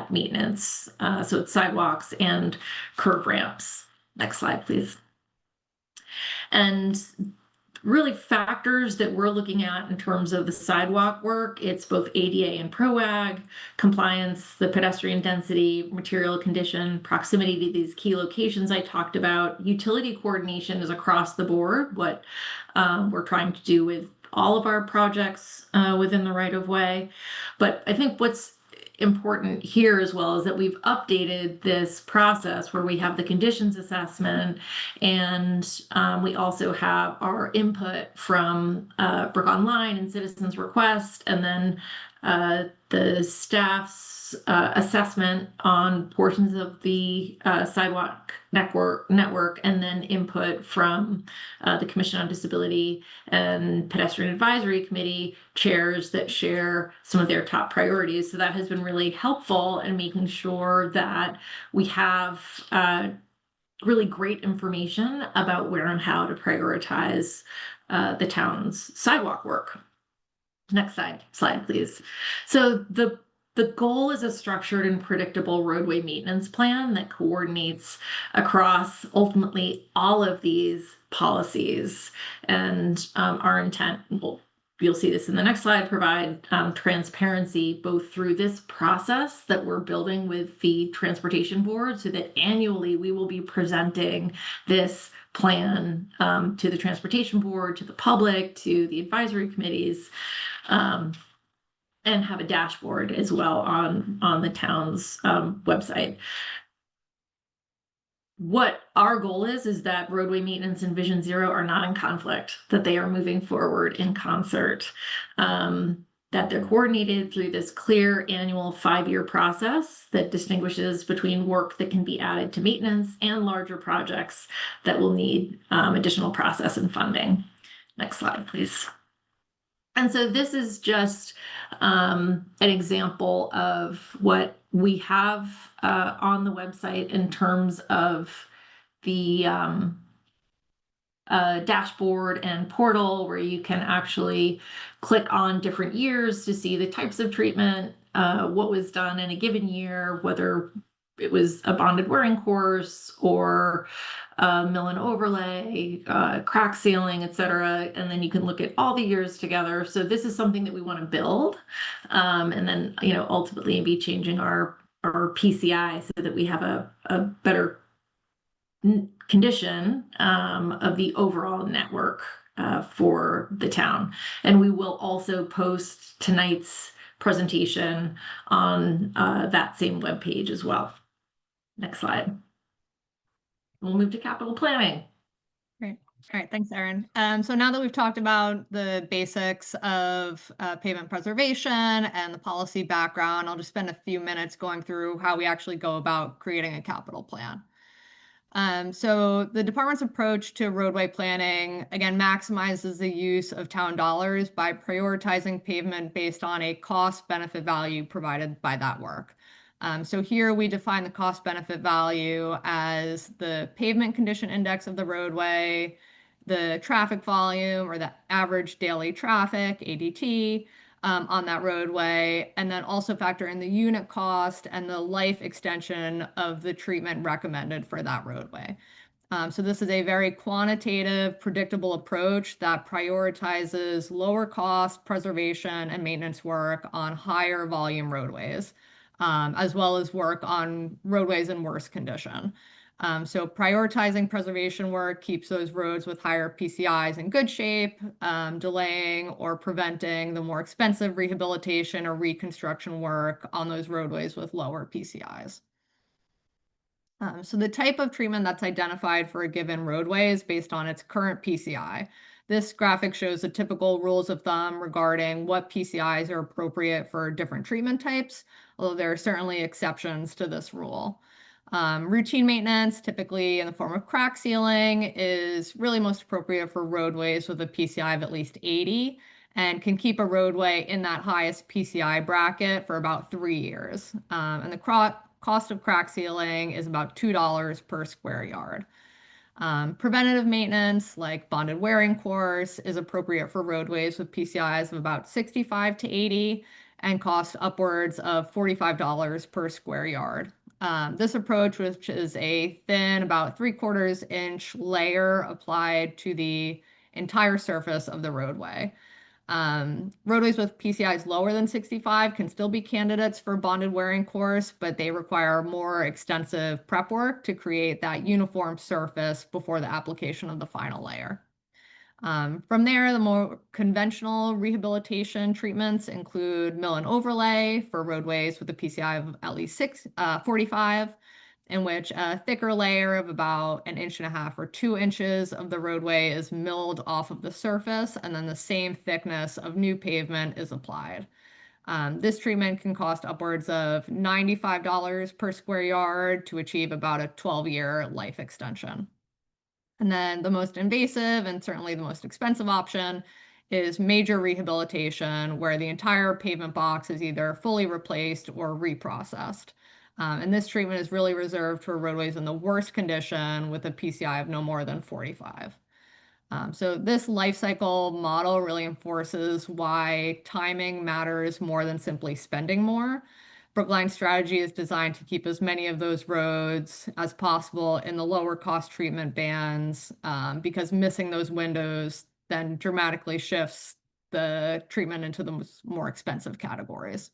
maintenance. So it's sidewalks and curb ramps. Next slide, please. And really factors that we're looking at in terms of the sidewalk work, it's both ADA and PROAG, compliance, the pedestrian density, material condition, proximity to these key locations I talked about. Utility coordination is across the board, what we're trying to do with all of our projects within the right of way. But I think what's important here as well is that we've updated this process where we have the conditions assessment, and we also have our input from Brook Online and citizens request, and then the staff's assessment on portions of the sidewalk network, and then input from the Commission on Disability and Pedestrian Advisory Committee chairs that share some of their top priorities. So that has been really helpful in making sure that we have really great information about where and how to prioritize the town's sidewalk work. Next slide, please. So the goal is a structured and predictable roadway maintenance plan that coordinates across ultimately all of these policies. And our intent, well, you'll see this in the next slide, provide transparency both through this process that we're building with the Transportation Board, so that annually we will be presenting this plan to the Transportation Board, to the public, to the advisory committees, and have a dashboard as well on the town's website. What our goal is that roadway maintenance and Vision Zero are not in conflict, that they are moving forward in concert, that they're coordinated through this clear annual 5-year process that distinguishes between work that can be added to maintenance and larger projects that will need additional process and funding. Next slide, please. And so this is just an example of what we have on the website in terms of the dashboard and portal, where you can actually click on different years to see the types of treatment, what was done in a given year, whether it was a bonded wearing course or mill and overlay, crack sealing, etc. And then you can look at all the years together. So this is something that we want to build, and then ultimately be changing our PCI so that we have a better condition of the overall network for the town. And we will also post tonight's presentation on that same webpage as well. Next slide. We'll move to capital planning.
Great. All right, thanks, Erin. So now that we've talked about the basics of pavement preservation and the policy background, I'll just spend a few minutes going through how we actually go about creating a capital plan. So the department's approach to roadway planning, again, maximizes the use of town dollars by prioritizing pavement based on a cost-benefit value provided by that work. So here we define the cost-benefit value as the pavement condition index of the roadway, the traffic volume or the average daily traffic, ADT, on that roadway, and then also factor in the unit cost and the life extension of the treatment recommended for that roadway. So this is a very quantitative, predictable approach that prioritizes lower cost preservation and maintenance work on higher volume roadways, as well as work on roadways in worse condition. So prioritizing preservation work keeps those roads with higher PCIs in good shape, delaying or preventing the more expensive rehabilitation or reconstruction work on those roadways with lower PCIs. So the type of treatment that's identified for a given roadway is based on its current PCI. This graphic shows the typical rules of thumb regarding what PCIs are appropriate for different treatment types, although there are certainly exceptions to this rule. Routine maintenance, typically in the form of crack sealing, is really most appropriate for roadways with a PCI of at least 80 and can keep a roadway in that highest PCI bracket for about 3 years. And the cost of crack sealing is about $2 per square yard. Preventative maintenance, like bonded wearing course, is appropriate for roadways with PCIs of about 65 to 80 and costs upwards of $45 per square yard. This approach, which is a thin, about 3/4 inch layer applied to the entire surface of the roadway. Roadways with PCIs lower than 65 can still be candidates for bonded wearing course, but they require more extensive prep work to create that uniform surface before the application of the final layer. From there, the more conventional rehabilitation treatments include mill and overlay for roadways with a PCI of at least 45, in which a thicker layer of about 1.5 or 2 inches of the roadway is milled off of the surface, and then the same thickness of new pavement is applied. This treatment can cost upwards of $95 per square yard to achieve about a 12-year life extension. And then the most invasive and certainly the most expensive option is major rehabilitation, where the entire pavement box is either fully replaced or reprocessed. And this treatment is really reserved for roadways in the worst condition with a PCI of no more than 45. So this life cycle model really enforces why timing matters more than simply spending more. Brookline's strategy is designed to keep as many of those roads as possible in the lower cost treatment bands, because missing those windows then dramatically shifts the treatment into the more expensive categories.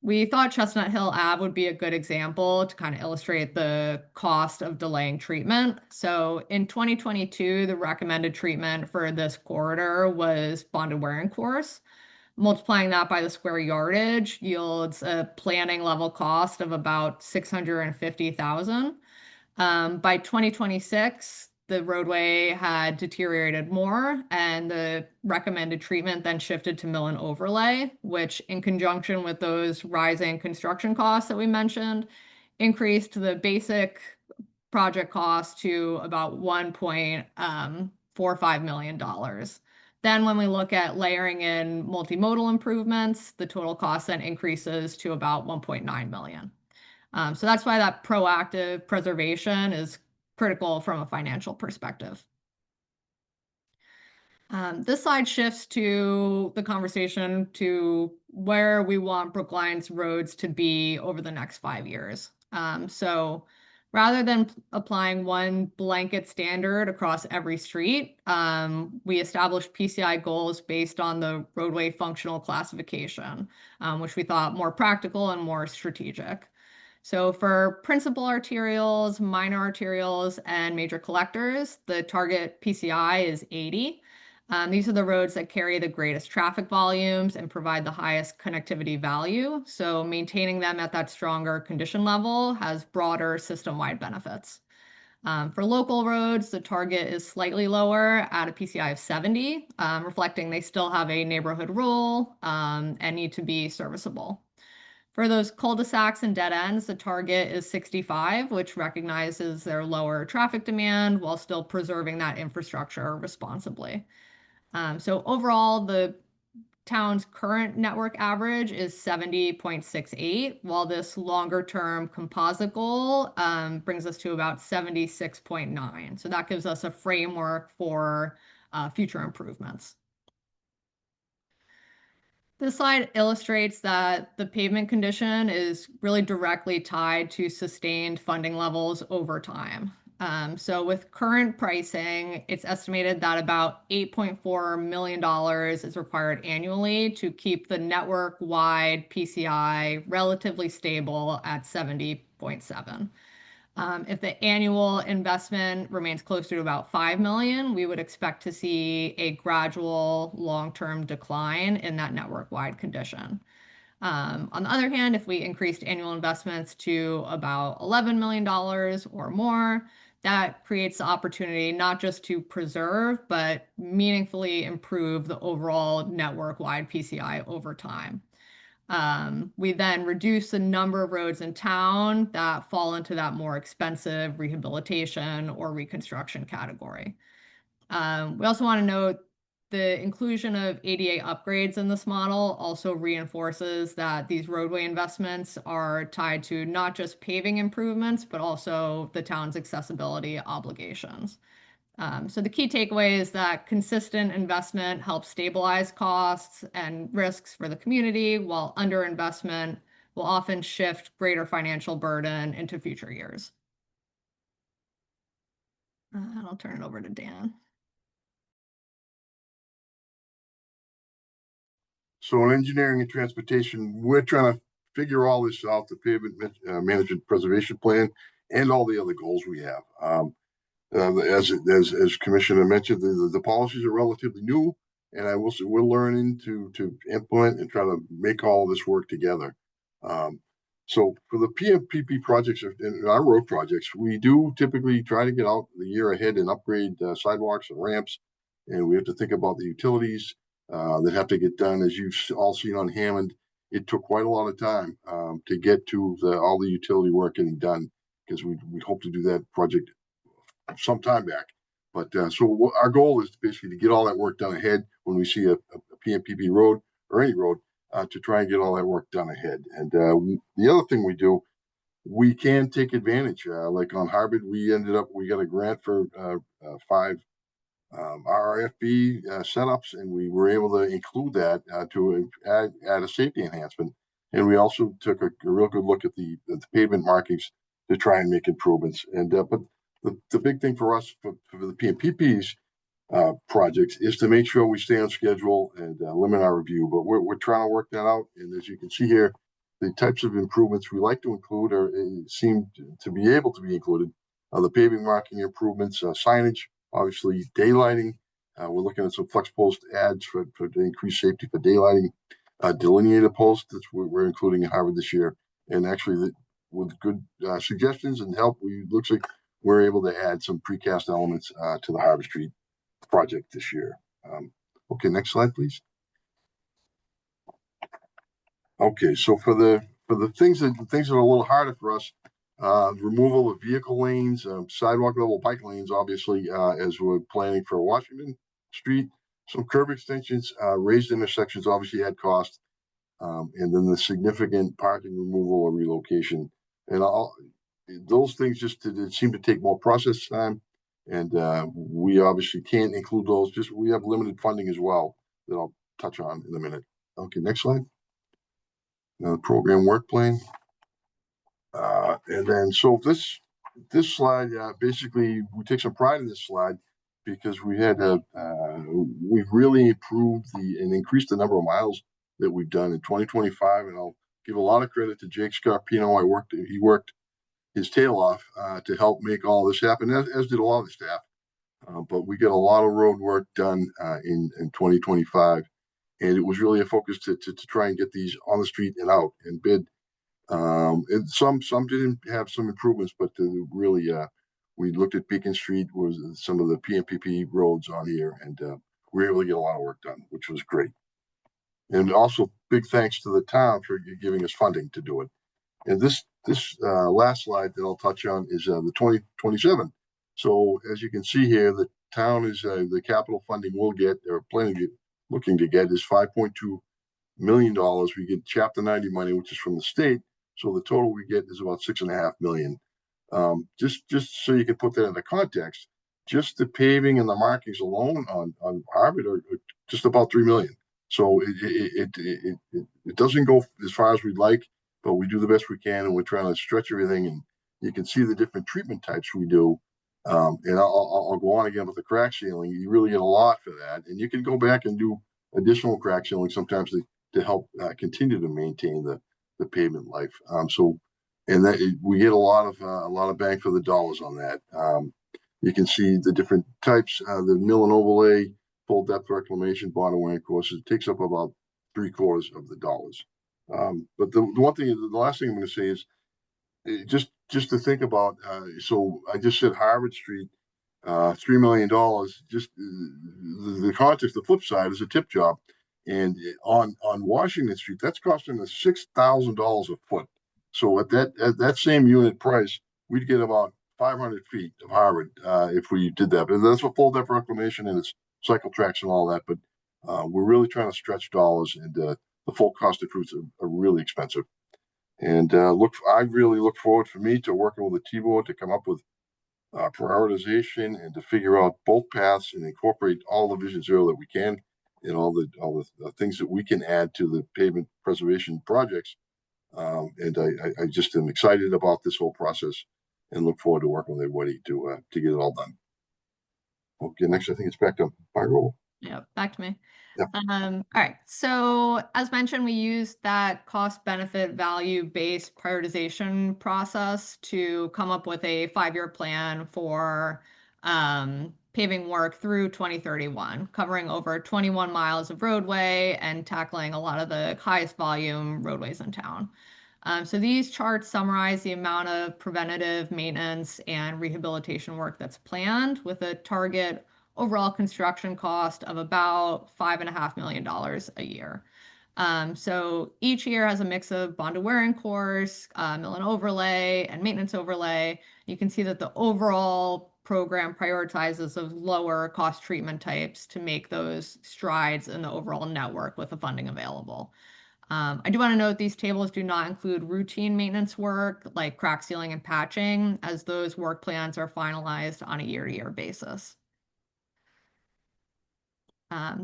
We thought Chestnut Hill Ave would be a good example to kind of illustrate the cost of delaying treatment. So in 2022, the recommended treatment for this corridor was bonded wearing course. Multiplying that by the square yardage yields a planning level cost of about $650,000. By 2026, the roadway had deteriorated more, and the recommended treatment then shifted to mill and overlay, which, in conjunction with those rising construction costs that we mentioned, increased the basic project cost to about $1.45 million. Then when we look at layering in multimodal improvements, the total cost then increases to about $1.9 million. So that's why that proactive preservation is critical from a financial perspective. This slide shifts to the conversation to where we want Brookline's roads to be over the next 5 years. So rather than applying one blanket standard across every street, we established PCI goals based on the roadway functional classification, which we thought more practical and more strategic. So for principal arterials, minor arterials, and major collectors, the target PCI is 80. These are the roads that carry the greatest traffic volumes and provide the highest connectivity value. So maintaining them at that stronger condition level has broader system-wide benefits. For local roads, the target is slightly lower at a PCI of 70, reflecting they still have a neighborhood rule and need to be serviceable. For those cul-de-sacs and dead ends, the target is 65, which recognizes their lower traffic demand while still preserving that infrastructure responsibly. So overall, the town's current network average is 70.68, while this longer-term composite goal brings us to about 76.9. So that gives us a framework for future improvements. This slide illustrates that the pavement condition is really directly tied to sustained funding levels over time. So with current pricing, it's estimated that about $8.4 million is required annually to keep the network-wide PCI relatively stable at 70.7. If the annual investment remains closer to about $5 million, we would expect to see a gradual long-term decline in that network-wide condition. On the other hand, if we increased annual investments to about $11 million or more, that creates the opportunity not just to preserve, but meaningfully improve the overall network-wide PCI over time. We then reduce the number of roads in town that fall into that more expensive rehabilitation or reconstruction category. We also want to note the inclusion of ADA upgrades in this model also reinforces that these roadway investments are tied to not just paving improvements, but also the town's accessibility obligations. So the key takeaway is that consistent investment helps stabilize costs and risks for the community, while underinvestment will often shift greater financial burden into future years. And I'll turn it over to Dan.
So in engineering and transportation, we're trying to figure all this out, the pavement management preservation plan and all the other goals we have. As Commissioner mentioned, the policies are relatively new, and I will say we're learning to implement and try to make all of this work together. So for the PMPP projects and our road projects, we do typically try to get out the year ahead and upgrade sidewalks and ramps, and we have to think about the utilities that have to get done. As you've all seen on Hammond, it took quite a lot of time to get to all the utility work getting done, because we hope to do that project some time back. But so our goal is basically to get all that work done ahead when we see a PMPP road or any road, to try and get all that work done ahead. And the other thing we do, we can take advantage. Like on Harvard, we got a grant for 5 RFB setups, and we were able to include that to add a safety enhancement. And we also took a real good look at the pavement markings to try and make improvements. And but the big thing for us for the PMPP's projects is to make sure we stay on schedule and limit our review. But we're trying to work that out. And as you can see here, the types of improvements we like to include seem to be able to be included. The paving marking improvements, signage, obviously daylighting. We're looking at some flex post ads to increase safety for daylighting. Delineator posts that we're including in Harvard this year. And actually, with good suggestions and help, looks like we're able to add some precast elements to the Harvard Street project this year. Okay, next slide, please. Okay, so for the things that are a little harder for us, removal of vehicle lanes, sidewalk level bike lanes, obviously, as we're planning for Washington Street, some curb extensions, raised intersections obviously had cost, and then the significant parking removal or relocation. And those things just seem to take more process time, and we obviously can't include those. We have limited funding as well that I'll touch on in a minute. Okay, next slide. Now the program work plan. And then so this slide, basically we take some pride in this slide because we've really improved and increased the number of miles that we've done in 2025. And I'll give a lot of credit to Jake Scarpino. He worked his tail off to help make all this happen, as did a lot of the staff. But we get a lot of road work done in 2025, and it was really a focus to try and get these on the street and out and bid. And some didn't have some improvements, but really, we looked at Beacon Street, was some of the PMPP roads on here, and we were able to get a lot of work done, which was great. And also, big thanks to the town for giving us funding to do it. And this last slide that I'll touch on is the 2027. So as you can see here, the town is the capital funding we'll get, or looking to get, is $5.2 million. We get Chapter 90 money, which is from the state. So the total we get is about $6.5 million. Just so you can put that into context, just the paving and the markings alone on Harvard are just about $3 million. So it doesn't go as far as we'd like, but we do the best we can, and we're trying to stretch everything. And you can see the different treatment types we do. And I'll go on again with the crack sealing. You really get a lot for that, and you can go back and do additional crack sealing sometimes to help continue to maintain the pavement life. And that we get a lot of bang for the dollars on that. You can see the different types, the mill and overlay, full depth reclamation, bottom wearing courses. It takes up about 3/4 of the dollars. But the last thing I'm going to say is just to think about. So I just said Harvard Street, $3 million. Just the context, the flip side is a tip job. And on Washington Street, that's costing us $6,000 a foot. So at that same unit price, we'd get about 500 feet of Harvard if we did that. But that's a full depth reclamation, and it's cycle tracks and all that. But we're really trying to stretch dollars, and the full cost of fruits are really expensive. And I really look forward to working with the T-Board to come up with prioritization and to figure out both paths and incorporate all the Vision Zero that we can, and all the things that we can add to the pavement preservation projects. And I just am excited about this whole process and look forward to working with everybody to get it all done. Okay, next I think it's back to Margo.
Yeah, back to me.
Yep.
All right. So as mentioned, we used that cost benefit value based prioritization process to come up with a 5-year plan for paving work through 2031, covering over 21 miles of roadway and tackling a lot of the highest volume roadways in town. So these charts summarize the amount of preventative maintenance and rehabilitation work that's planned, with a target overall construction cost of about $5.5 million a year. So each year has a mix of bonded wearing course, mill and overlay, and maintenance overlay. You can see that the overall program prioritizes those lower cost treatment types to make those strides in the overall network with the funding available. I do want to note these tables do not include routine maintenance work like crack sealing and patching, as those work plans are finalized on a year-to-year basis.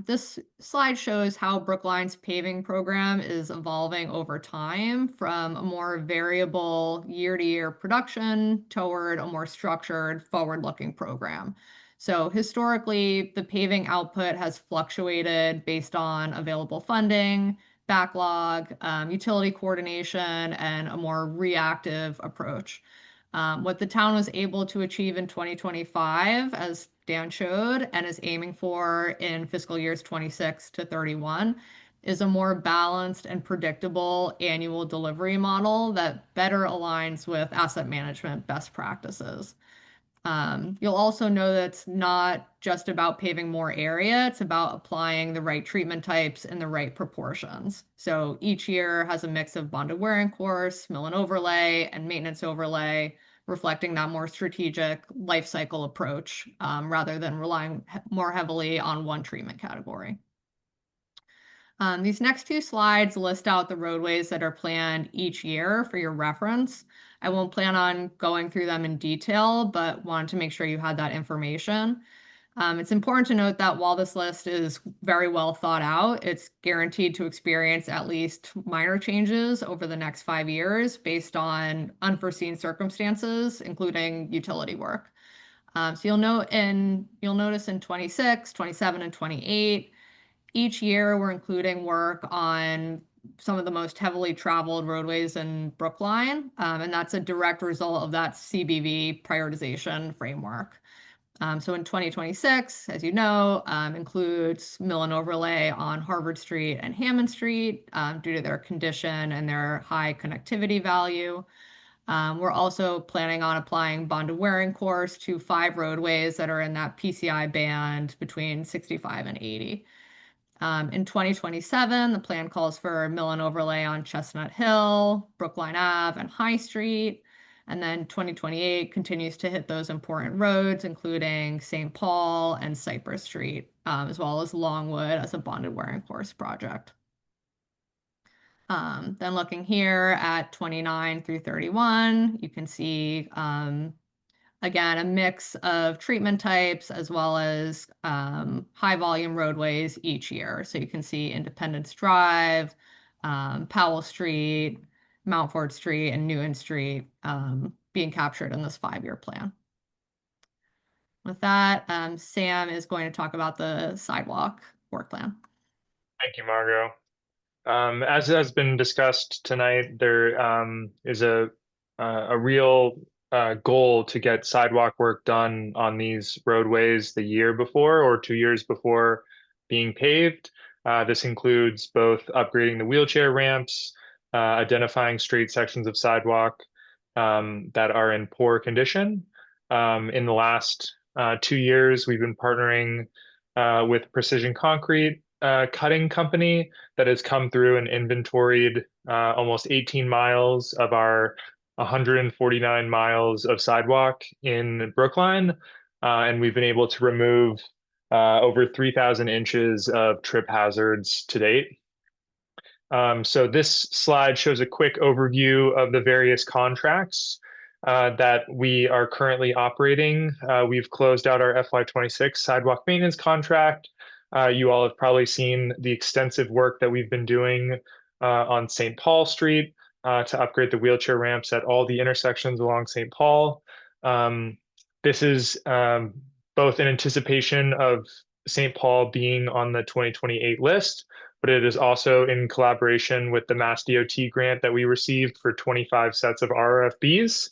This slide shows how Brookline's paving program is evolving over time from a more variable year-to-year production toward a more structured, forward-looking program. So historically, the paving output has fluctuated based on available funding, backlog, utility coordination, and a more reactive approach. What the town was able to achieve in 2025, as Dan showed, and is aiming for in fiscal years 26 to 31, is a more balanced and predictable annual delivery model that better aligns with asset management best practices. You'll also know that it's not just about paving more area, it's about applying the right treatment types in the right proportions. So each year has a mix of bonded wearing course, mill and overlay, and maintenance overlay, reflecting that more strategic life cycle approach rather than relying more heavily on one treatment category. These next two slides list out the roadways that are planned each year for your reference. I won't plan on going through them in detail, but wanted to make sure you had that information. It's important to note that while this list is very well thought out, it's guaranteed to experience at least minor changes over the next 5 years based on unforeseen circumstances, including utility work. So you'll notice in 26, 27, and 28, each year we're including work on some of the most heavily traveled roadways in Brookline, and that's a direct result of that CBV prioritization framework. So in 2026, as you know, includes mill and overlay on Harvard Street and Hammond Street due to their condition and their high connectivity value. We're also planning on applying bonded wearing course to 5 roadways that are in that PCI band between 65 and 80. In 2027, the plan calls for mill and overlay on Chestnut Hill, Brookline Ave, and High Street. And then 2028 continues to hit those important roads, including St. Paul and Cypress Street, as well as Longwood as a bonded wearing course project. Then looking here at 29 through 31, you can see again, a mix of treatment types as well as high volume roadways each year. So you can see Independence Drive, Powell Street, Mountford Street, and Newton Street being captured in this 5-year plan. With that, Sam is going to talk about the sidewalk work plan.
Thank you, Margot. As has been discussed tonight, there is a real goal to get sidewalk work done on these roadways the year before or 2 years before being paved. This includes both upgrading the wheelchair ramps, identifying straight sections of sidewalk that are in poor condition. In the last 2 years, we've been partnering with Precision Concrete cutting company that has come through and inventoried almost 18 miles of our 149 miles of sidewalk in Brookline, and we've been able to remove over 3,000 inches of trip hazards to date. So this slide shows a quick overview of the various contracts that we are currently operating. We've closed out our FY26 sidewalk maintenance contract. You all have probably seen the extensive work that we've been doing on St. Paul Street to upgrade the wheelchair ramps at all the intersections along St. Paul. This is both in anticipation of St. Paul being on the 2028 list, but it is also in collaboration with the Mass DOT grant that we received for 25 sets of RFBs.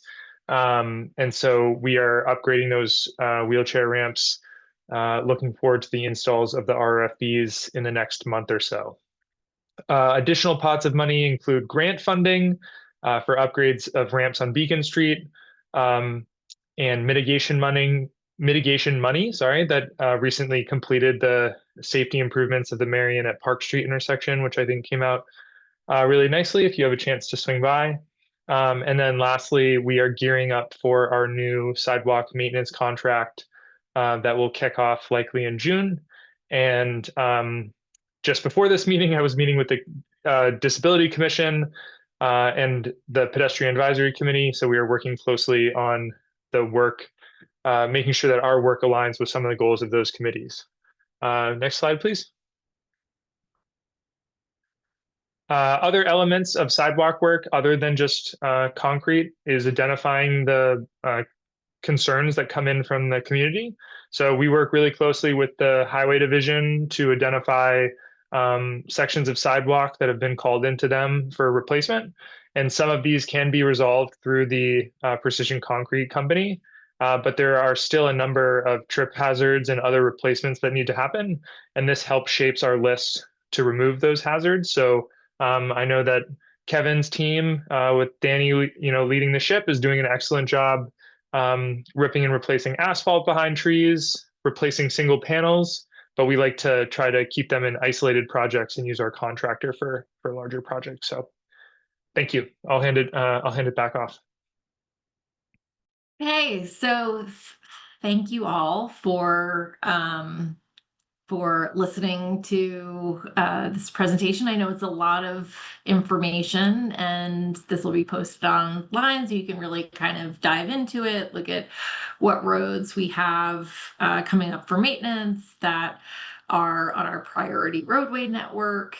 And so we are upgrading those wheelchair ramps, looking forward to the installs of the RFBs in the next month or so. Additional pots of money include grant funding for upgrades of ramps on Beacon Street, and mitigation money, that recently completed the safety improvements of the Marion at Park Street intersection, which I think came out really nicely if you have a chance to swing by. And then lastly, we are gearing up for our new sidewalk maintenance contract that will kick off likely in June. And just before this meeting, I was meeting with the Disability Commission and the Pedestrian Advisory Committee. So we are working closely on the work, making sure that our work aligns with some of the goals of those committees. Next slide, please. Other elements of sidewalk work other than just concrete is identifying the concerns that come in from the community. So we work really closely with the Highway Division to identify sections of sidewalk that have been called into them for replacement. And some of these can be resolved through the Precision Concrete Company. But there are still a number of trip hazards and other replacements that need to happen. And this helps shapes our list to remove those hazards. So I know that Kevin's team with Danny, leading the ship is doing an excellent job ripping and replacing asphalt behind trees, replacing single panels, but we like to try to keep them in isolated projects and use our contractor for larger projects. So thank you. I'll hand it back off.
Hey, so thank you all for listening to this presentation. I know it's a lot of information, and this will be posted online, so you can really kind of dive into it, look at what roads we have coming up for maintenance that are on our priority roadway network.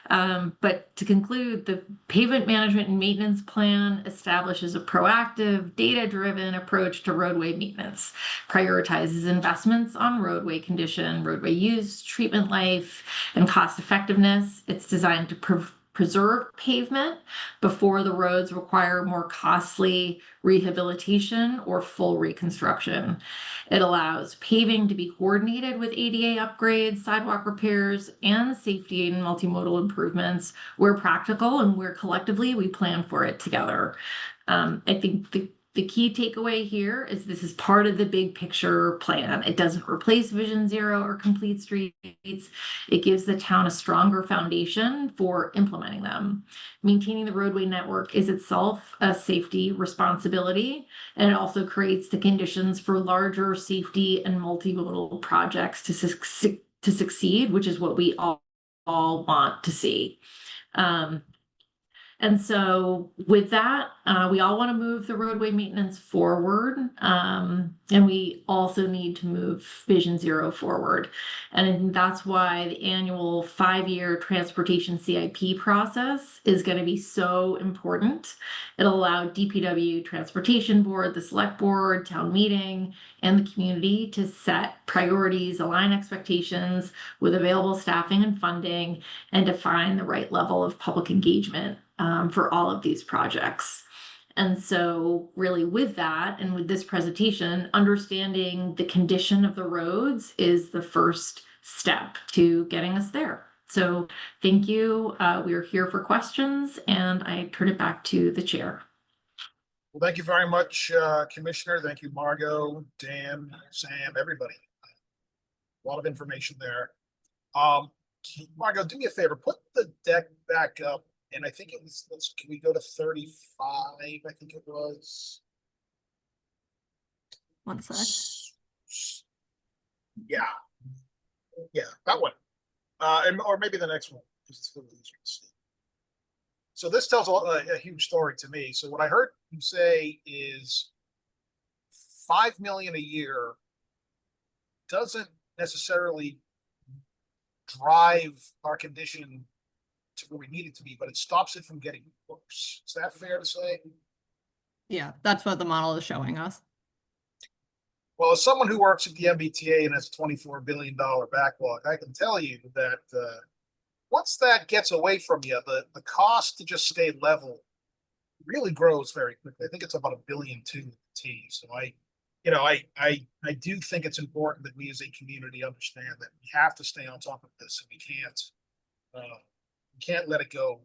But to conclude, the pavement management and maintenance plan establishes a proactive, data-driven approach to roadway maintenance, prioritizes investments on roadway condition, roadway use, treatment life, and cost effectiveness. It's designed to preserve pavement before the roads require more costly rehabilitation or full reconstruction. It allows paving to be coordinated with ADA upgrades, sidewalk repairs, and safety and multimodal improvements where practical and where collectively we plan for it together. I think the key takeaway here is this is part of the big picture plan. It doesn't replace Vision Zero or Complete Streets. It gives the town a stronger foundation for implementing them. Maintaining the roadway network is itself a safety responsibility, and it also creates the conditions for larger safety and multimodal projects to succeed, which is what we all want to see. And so with that, we all want to move the roadway maintenance forward. And we also need to move Vision Zero forward. And I think that's why the annual 5-year transportation CIP process is going to be so important. It'll allow DPW, Transportation Board, the Select Board, Town Meeting, and the community to set priorities, align expectations with available staffing and funding, and define the right level of public engagement for all of these projects. And so really with that and with this presentation, understanding the condition of the roads is the first step to getting us there. So thank you. We are here for questions, and I turn it back to the chair.
Well, thank you very much, Commissioner. Thank you, Margot, Dan, Sam, everybody. A lot of information there. Margot, do me a favor, put the deck back up. And I think it was, can we go to 35? I think it was.
One sec.
Yeah, that one. Or maybe the next one. So this tells a huge story to me. So what I heard you say is $5 million a year doesn't necessarily drive our condition to where we need it to be, but it stops it from getting worse. Is that fair to say?
Yeah, that's what the model is showing us.
Well, as someone who works at the MBTA and has a $24 billion backlog, I can tell you that once that gets away from you, the cost to just stay level really grows very quickly. I think it's about $1.2 billion with the T. So I do think it's important that we as a community understand that we have to stay on top of this, and we can't let it go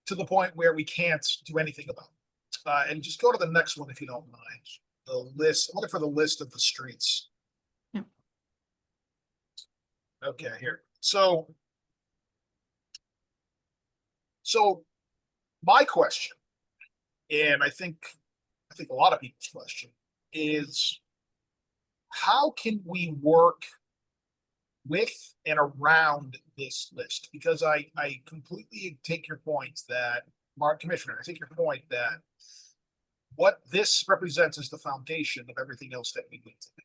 to the point where we can't do anything about it. And just go to the next one if you don't mind. The list. I'm looking for the list of the streets.
Yep.
Okay, here. So my question, and I think a lot of people's question, is how can we work with and around this list? Because I completely take your point that, Mark Commissioner, I take your point that what this represents is the foundation of everything else that we need to do.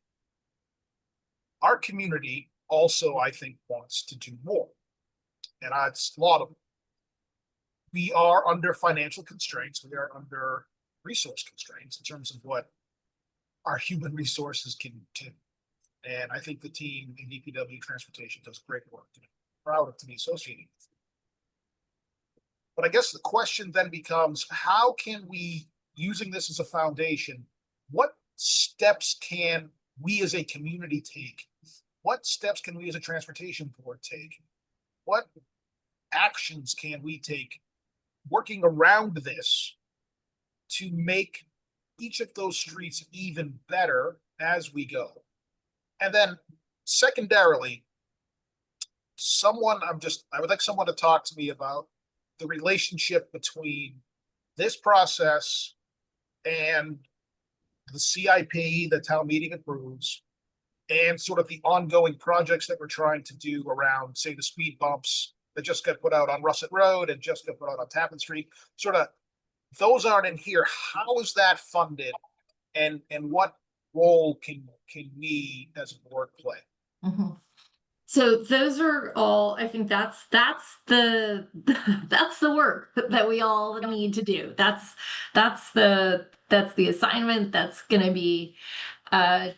Our community also, I think, wants to do more. And it's laudable. We are under financial constraints. We are under resource constraints in terms of what our human resources can do. And I think the team in DPW Transportation does great work. I'm proud to be associated with it. But I guess the question then becomes, how can we, using this as a foundation, what steps can we as a community take? What steps can we as a transportation board take? What actions can we take working around this to make each of those streets even better as we go? And then secondarily, I would like someone to talk to me about the relationship between this process and the CIP that town meeting approves, and sort of the ongoing projects that we're trying to do around, say, the speed bumps that just got put out on Russet Road and just got put out on Tappan Street. Sort of, those aren't in here. How is that funded, and what role can we as a board play?
Mm-hmm. So those are all, I think that's the work that we all need to do. That's the assignment. That's going to be a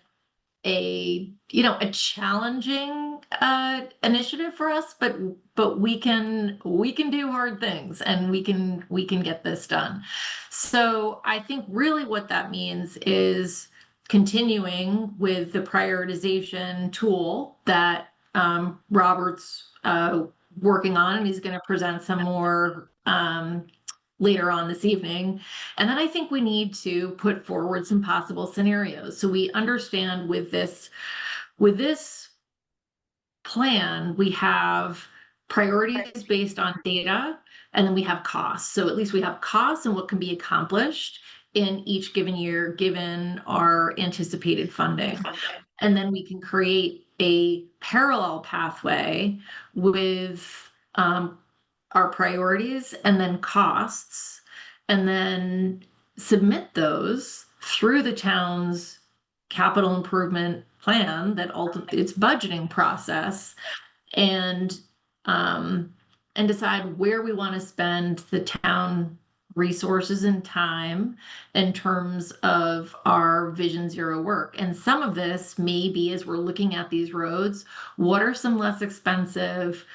challenging initiative for us, but we can do hard things, and we can get this done. So I think really what that means is continuing with the prioritization tool that Robert's working on, and he's going to present some more later on this evening. And then I think we need to put forward some possible scenarios. So we understand with this plan, we have priorities based on data, and then we have costs. So at least we have costs and what can be accomplished in each given year, given our anticipated funding. And then we can create a parallel pathway with our priorities and then costs, and then submit those through the town's capital improvement plan, that ultimately its budgeting process, and decide where we want to spend the town resources and time in terms of our Vision Zero work. And some of this may be, as we're looking at these roads, what are some less expensive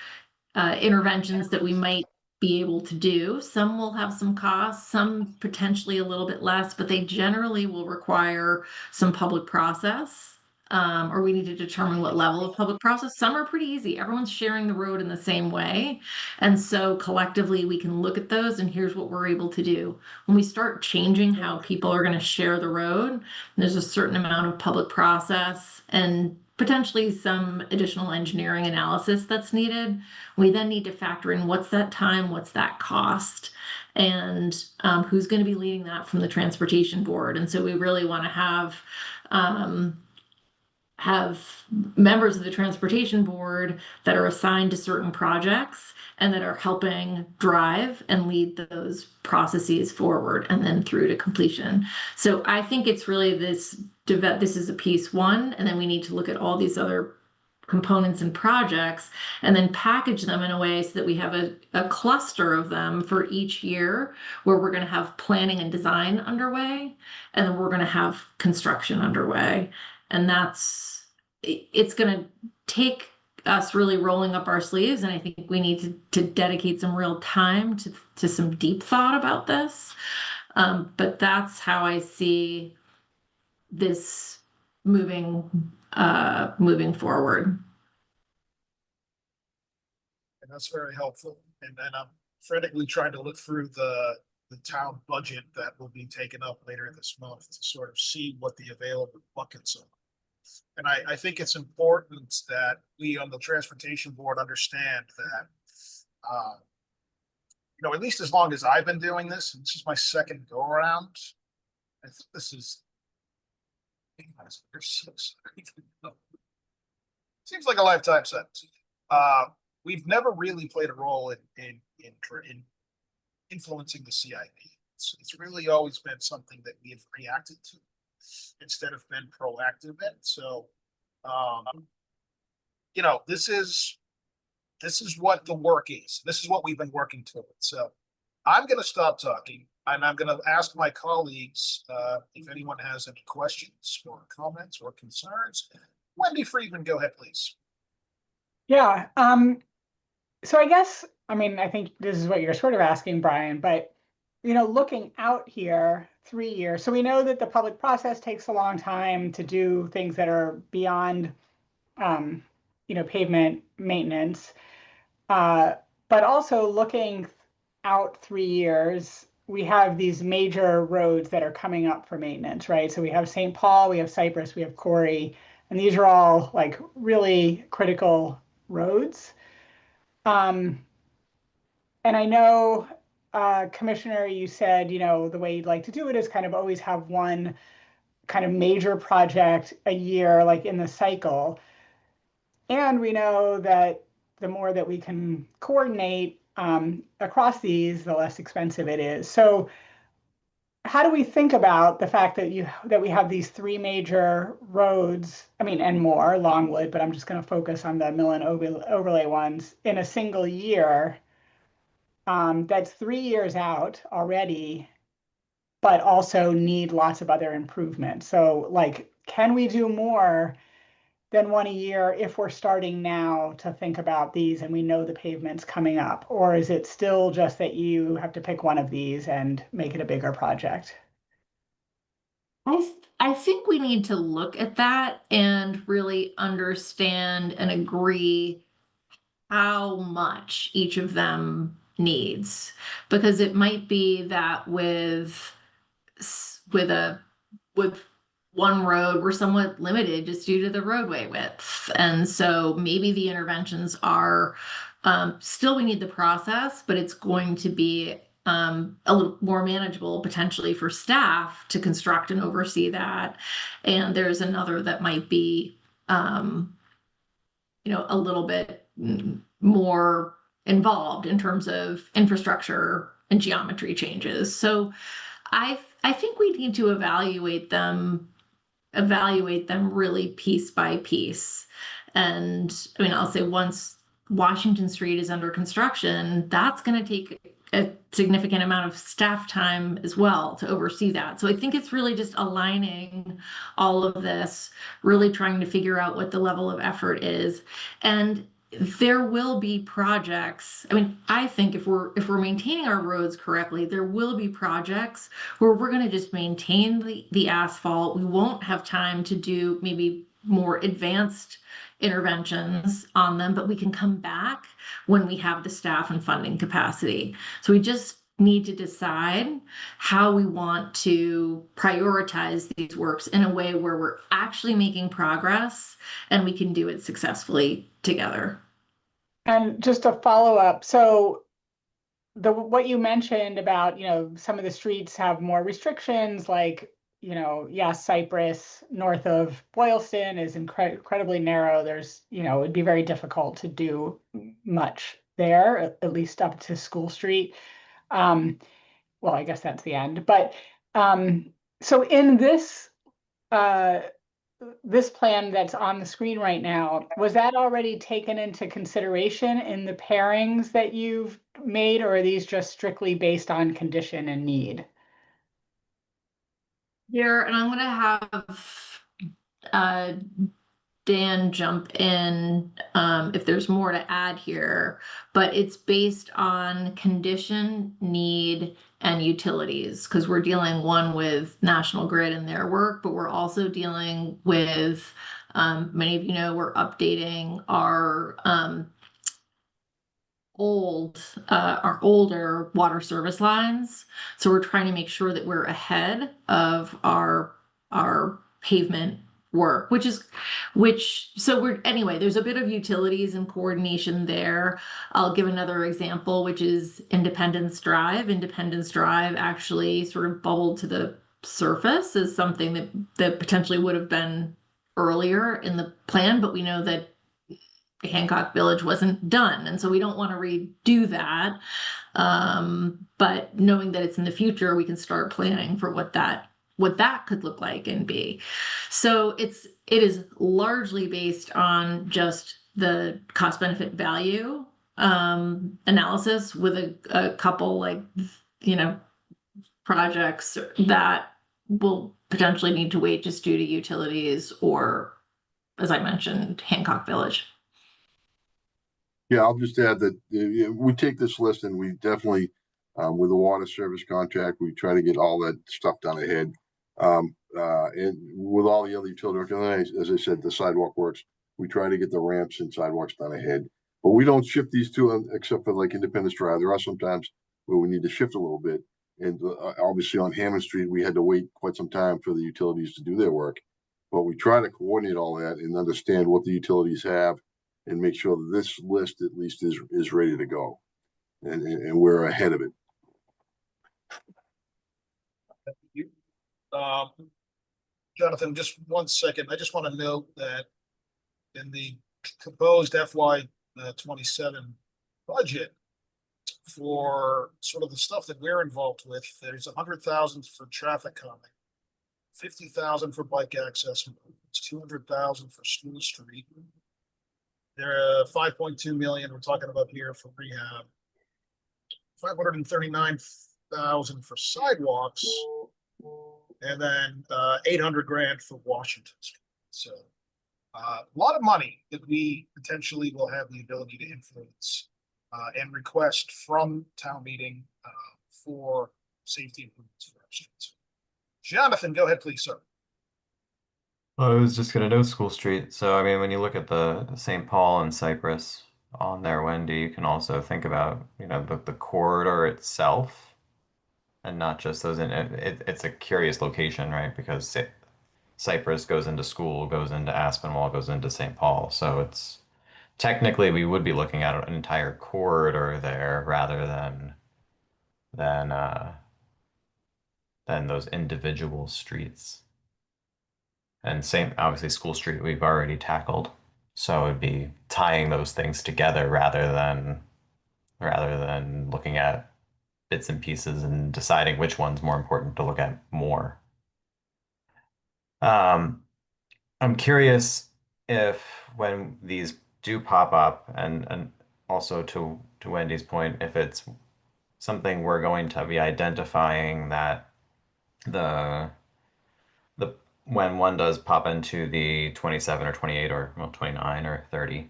interventions that we might be able to do. Some will have some costs, some potentially a little bit less, but they generally will require some public process. Or we need to determine what level of public process. Some are pretty easy. Everyone's sharing the road in the same way. And so collectively we can look at those, and here's what we're able to do. When we start changing how people are going to share the road, there's a certain amount of public process and potentially some additional engineering analysis that's needed. We then need to factor in what's that time, what's that cost, and who's going to be leading that from the transportation board. And so we really want to have members of the transportation board that are assigned to certain projects and that are helping drive and lead those processes forward and then through to completion. So I think it's really this is a piece one, and then we need to look at all these other components and projects and then package them in a way so that we have a cluster of them for each year, where we're going to have planning and design underway, and then we're going to have construction underway. And it's going to take us really rolling up our sleeves, and I think we need to dedicate some real time to some deep thought about this. But that's how I see this moving forward.
And that's very helpful. And then I'm frantically trying to look through the town budget that will be taken up later this month to sort of see what the available buckets are. And I think it's important that we on the transportation board understand that, at least as long as I've been doing this, and this is my second go around, I think this is. Seems like a lifetime sentence. We've never really played a role in influencing the CIP. It's really always been something that we have reacted to instead of been proactive in. So, this is what the work is. This is what we've been working toward. So I'm going to stop talking and I'm going to ask my colleagues if anyone has any questions or comments or concerns. Wendy Friedman, go ahead, please.
Yeah. So I guess, I think this is what you're sort of asking, Brian, but, looking out here 3 years, so we know that the public process takes a long time to do things that are beyond, pavement maintenance. But also looking out 3 years, we have these major roads that are coming up for maintenance, right? So we have St. Paul, we have Cypress, we have Corey, and these are all like really critical roads. And I know, Commissioner, you said, the way you'd like to do it is kind of always have one kind of major project a year, like in the cycle. And we know that the more that we can coordinate across these, the less expensive it is. So how do we think about the fact that we have these 3 major roads, and more, Longwood, but I'm just going to focus on the Millen overlay ones in a single year? That's 3 years out already, but also need lots of other improvements. So can we do more than one a year if we're starting now to think about these and we know the pavement's coming up? Or is it still just that you have to pick one of these and make it a bigger project?
I think we need to look at that and really understand and agree how much each of them needs, because it might be that with one road we're somewhat limited just due to the roadway width, and so maybe the interventions are still, we need the process, but it's going to be a little more manageable potentially for staff to construct and oversee that. And there's another that might be a little bit more involved in terms of infrastructure and geometry changes. So I think we need to evaluate them really piece by piece. And I'll say once Washington Street is under construction, that's going to take a significant amount of staff time as well to oversee that. So I think it's really just aligning all of this, really trying to figure out what the level of effort is. And there will be projects. I think if we're maintaining our roads correctly, there will be projects where we're going to just maintain the asphalt. We won't have time to do maybe more advanced interventions on them, but we can come back when we have the staff and funding capacity. So we just need to decide how we want to prioritize these works in a way where we're actually making progress and we can do it successfully together.
And just a follow up. So what you mentioned about, some of the streets have more restrictions, like, Cypress north of Boylston is incredibly narrow. There's, it'd be very difficult to do much there, at least up to School Street. Well, I guess that's the end. But so in this plan that's on the screen right now, was that already taken into consideration in the pairings that you've made, or are these just strictly based on condition and need?
Here, and I'm going to have Dan jump in if there's more to add here, but it's based on condition, need, and utilities, because we're dealing one with National Grid and their work, but we're also dealing with, many of you know, we're updating our our older water service lines. So we're trying to make sure that we're ahead of our pavement work, so anyway, there's a bit of utilities and coordination there. I'll give another example, which is Independence Drive. Independence Drive actually sort of bubbled to the surface as something that potentially would have been earlier in the plan, but we know that Hancock Village wasn't done, and so we don't want to redo that. But knowing that it's in the future, we can start planning for what that could look like and be. So it is largely based on just the cost benefit value analysis with a couple, like, you know, projects that will potentially need to wait just due to utilities or, as I mentioned, Hancock Village.
Yeah, I'll just add that we take this list and we definitely, with the water service contract, we try to get all that stuff done ahead. And with all the other utility work, as I said, the sidewalk works, we try to get the ramps and sidewalks done ahead. But we don't shift these two except for like Independence Drive. There are some times where we need to shift a little bit. And obviously on Hammond Street, we had to wait quite some time for the utilities to do their work. But we try to coordinate all that and understand what the utilities have and make sure that this list at least is ready to go. And we're ahead of it.
Jonathan, just 1 second. I just want to note that in the proposed FY 27 budget for sort of the stuff that we're involved with, there's 100,000 for traffic calming, 50,000 for bike access, 200,000 for School Street. There are 5.2 million we're talking about here for rehab, 539,000 for sidewalks, and then 800 grand for Washington Street. So a lot of money that we potentially will have the ability to influence and request from town meeting for safety improvements for our streets. Jonathan, go ahead, please, sir.
Well, I was just gonna note School Street. So I mean, when you look at the St. Paul and Cypress on there, Wendy, you can also think about, you know, the corridor itself, and not just those in it. It's a curious location, right? Because Cypress goes into School, goes into Aspinwall, goes into St. Paul. So it's technically we would be looking at an entire corridor there rather than those individual streets. And same, obviously, School Street we've already tackled, so it'd be tying those things together rather than looking at bits and pieces and deciding which one's more important to look at more. I'm curious if when these do pop up, and also to Wendy's point, if it's something we're going to be identifying that the when one does pop into the 27 or 28 or, well, 29 or 30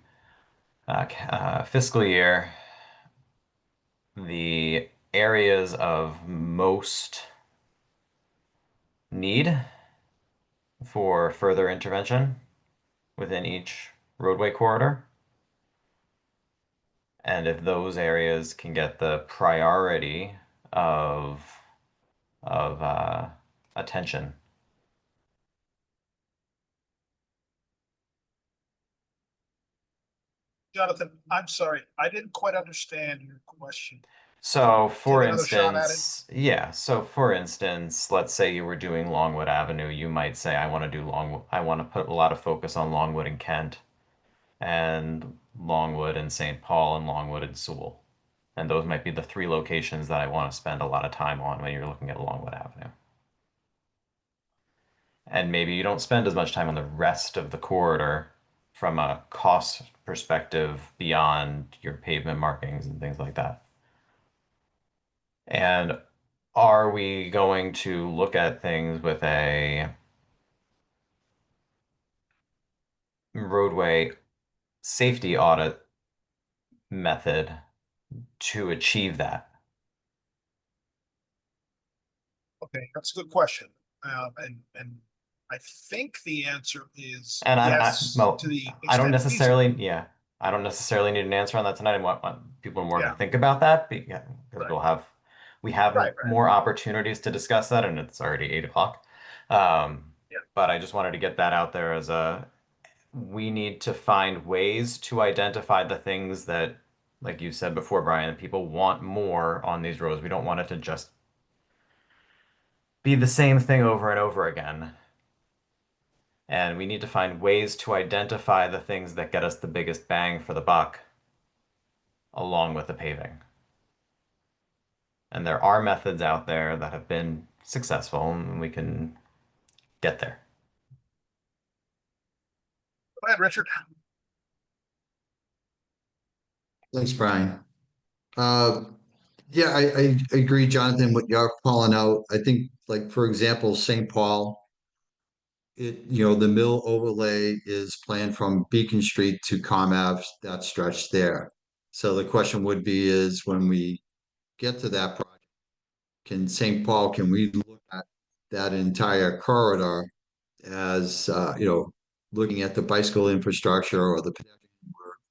fiscal year, the areas of most need for further intervention within each roadway corridor, and if those areas can get the priority of attention.
Jonathan, I'm sorry, I didn't quite understand your question.
So for
Take another shot at it.
instance, yeah, so for instance, let's say you were doing Longwood Avenue, you might say, I want to put a lot of focus on Longwood and Kent, and Longwood and St. Paul, and Longwood and Sewell. And those might be the three locations that I want to spend a lot of time on when you're looking at Longwood Avenue. And maybe you don't spend as much time on the rest of the corridor from a cost perspective beyond your pavement markings and things like that. And are we going to look at things with a roadway safety audit method to achieve that?
Okay, that's a good question. And I think the answer is
And
yes,
Mo,
to the
I don't
extent feasible.
necessarily, yeah, I don't necessarily need an answer on that tonight. I want people more to
Yeah.
think about that because
Right.
we have
Right.
more opportunities to discuss that, and it's already 8 o'clock.
Yeah.
But I just wanted to get that out there as we need to find ways to identify the things that, like you said before, Brian, that people want more on these roads. We don't want it to just be the same thing over and over again. And we need to find ways to identify the things that get us the biggest bang for the buck along with the paving. And there are methods out there that have been successful, and we can get there.
Go ahead, Richard.
Thanks, Brian. Yeah, I agree, Jonathan, what you're calling out. I think, like, for example, St. Paul, the mill overlay is planned from Beacon Street to Comm Ave, that stretch there. So the question would be is when we get to that project, can we look at that entire corridor as, looking at the bicycle infrastructure or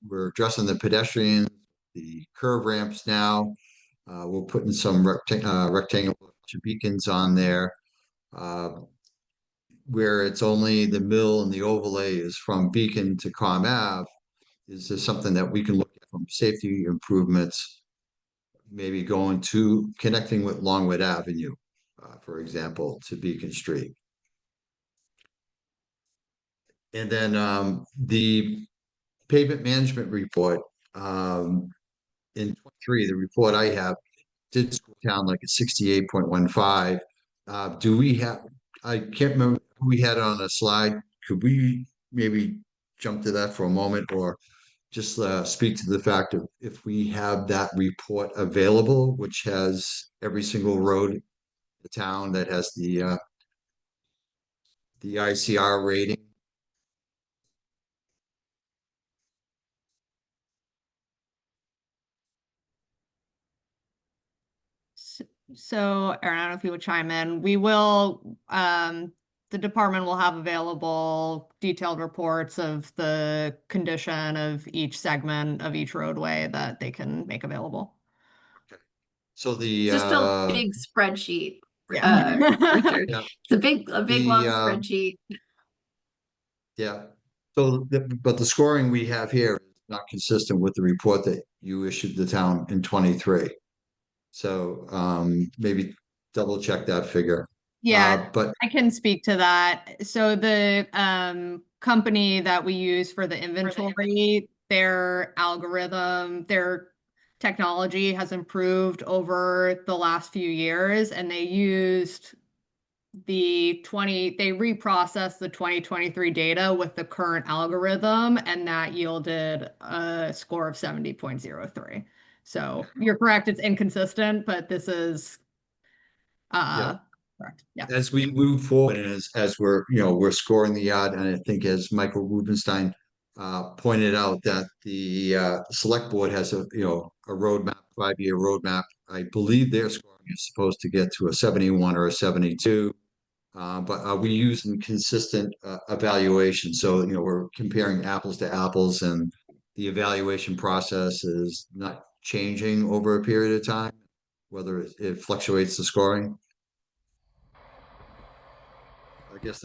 we're addressing the pedestrians, the curve ramps now. We're putting some rectangular beacons on there. Where it's only the mill and the overlay is from Beacon to Comm Ave. Is there something that we can look at from safety improvements, maybe connecting with Longwood Avenue, for example, to Beacon Street? And then the pavement management report in 23, the report I have did score down like a 68.15. Do we have, I can't remember who we had on a slide. Could we maybe jump to that for a moment or just speak to the fact of if we have that report available, which has every single road in the town that has the ICR rating?
So, Aaron, I don't know if you would chime in. We will, the department will have available detailed reports of the condition of each segment of each roadway that they can make available.
So the
Just a big spreadsheet,
Yeah.
Richard.
Yeah.
It's a big long
The,
spreadsheet.
yeah. So, but the scoring we have here is not consistent with the report that you issued the town in 23. So maybe double check that figure.
Yeah,
But
I can speak to that. So the company that we use for the inventory, their algorithm, their technology has improved over the last few years, and they used they reprocessed the 2023 data with the current algorithm, and that yielded a score of 70.03. So you're correct, it's inconsistent, but this is correct. Yeah.
as we move forward and as we're scoring the yard, and I think as Michael Rubenstein pointed out that the select board has a roadmap, 5-year roadmap. I believe their scoring is supposed to get to a 71 or a 72. But are we using consistent evaluation? So, we're comparing apples to apples and the evaluation process is not changing over a period of time, whether it fluctuates the scoring. I guess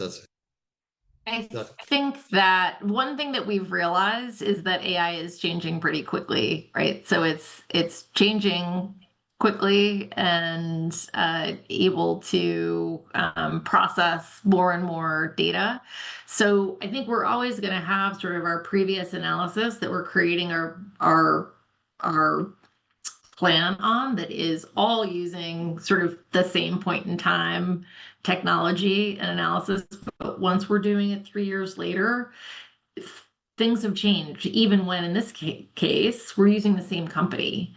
I think that one thing that we've realized is that AI is changing pretty quickly, right? So it's changing quickly and able to process more and more data. So I think we're always going to have sort of our previous analysis that we're creating our plan on that is all using sort of the same point in time technology and analysis. But once we're doing it 3 years later, things have changed, even when in this case, we're using the same company.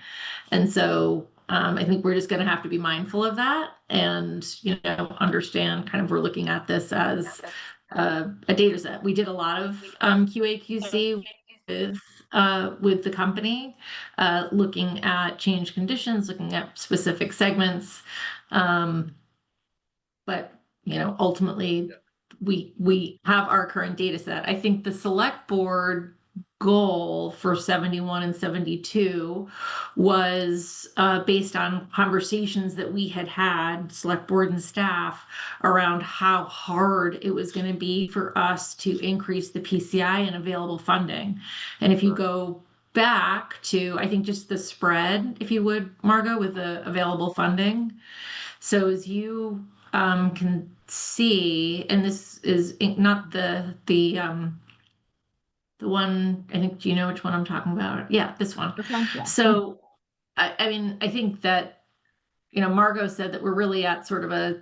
And so I think we're just going to have to be mindful of that and, understand kind of we're looking at this as a data set. We did a lot of QA/QC with the company, looking at change conditions, looking at specific segments. But ultimately, we have our current data set. I think the select board goal for 71 and 72 was based on conversations that we had select board and staff around how hard it was going to be for us to increase the PCI and available funding. And if you go back to, I think, just the spread, if you would, Margot, with the available funding. So as you can see, and this is not the one, I think, do you know which one I'm talking about? Yeah, this one.
Yeah.
So, I mean, I think that, Margot said that we're really at sort of a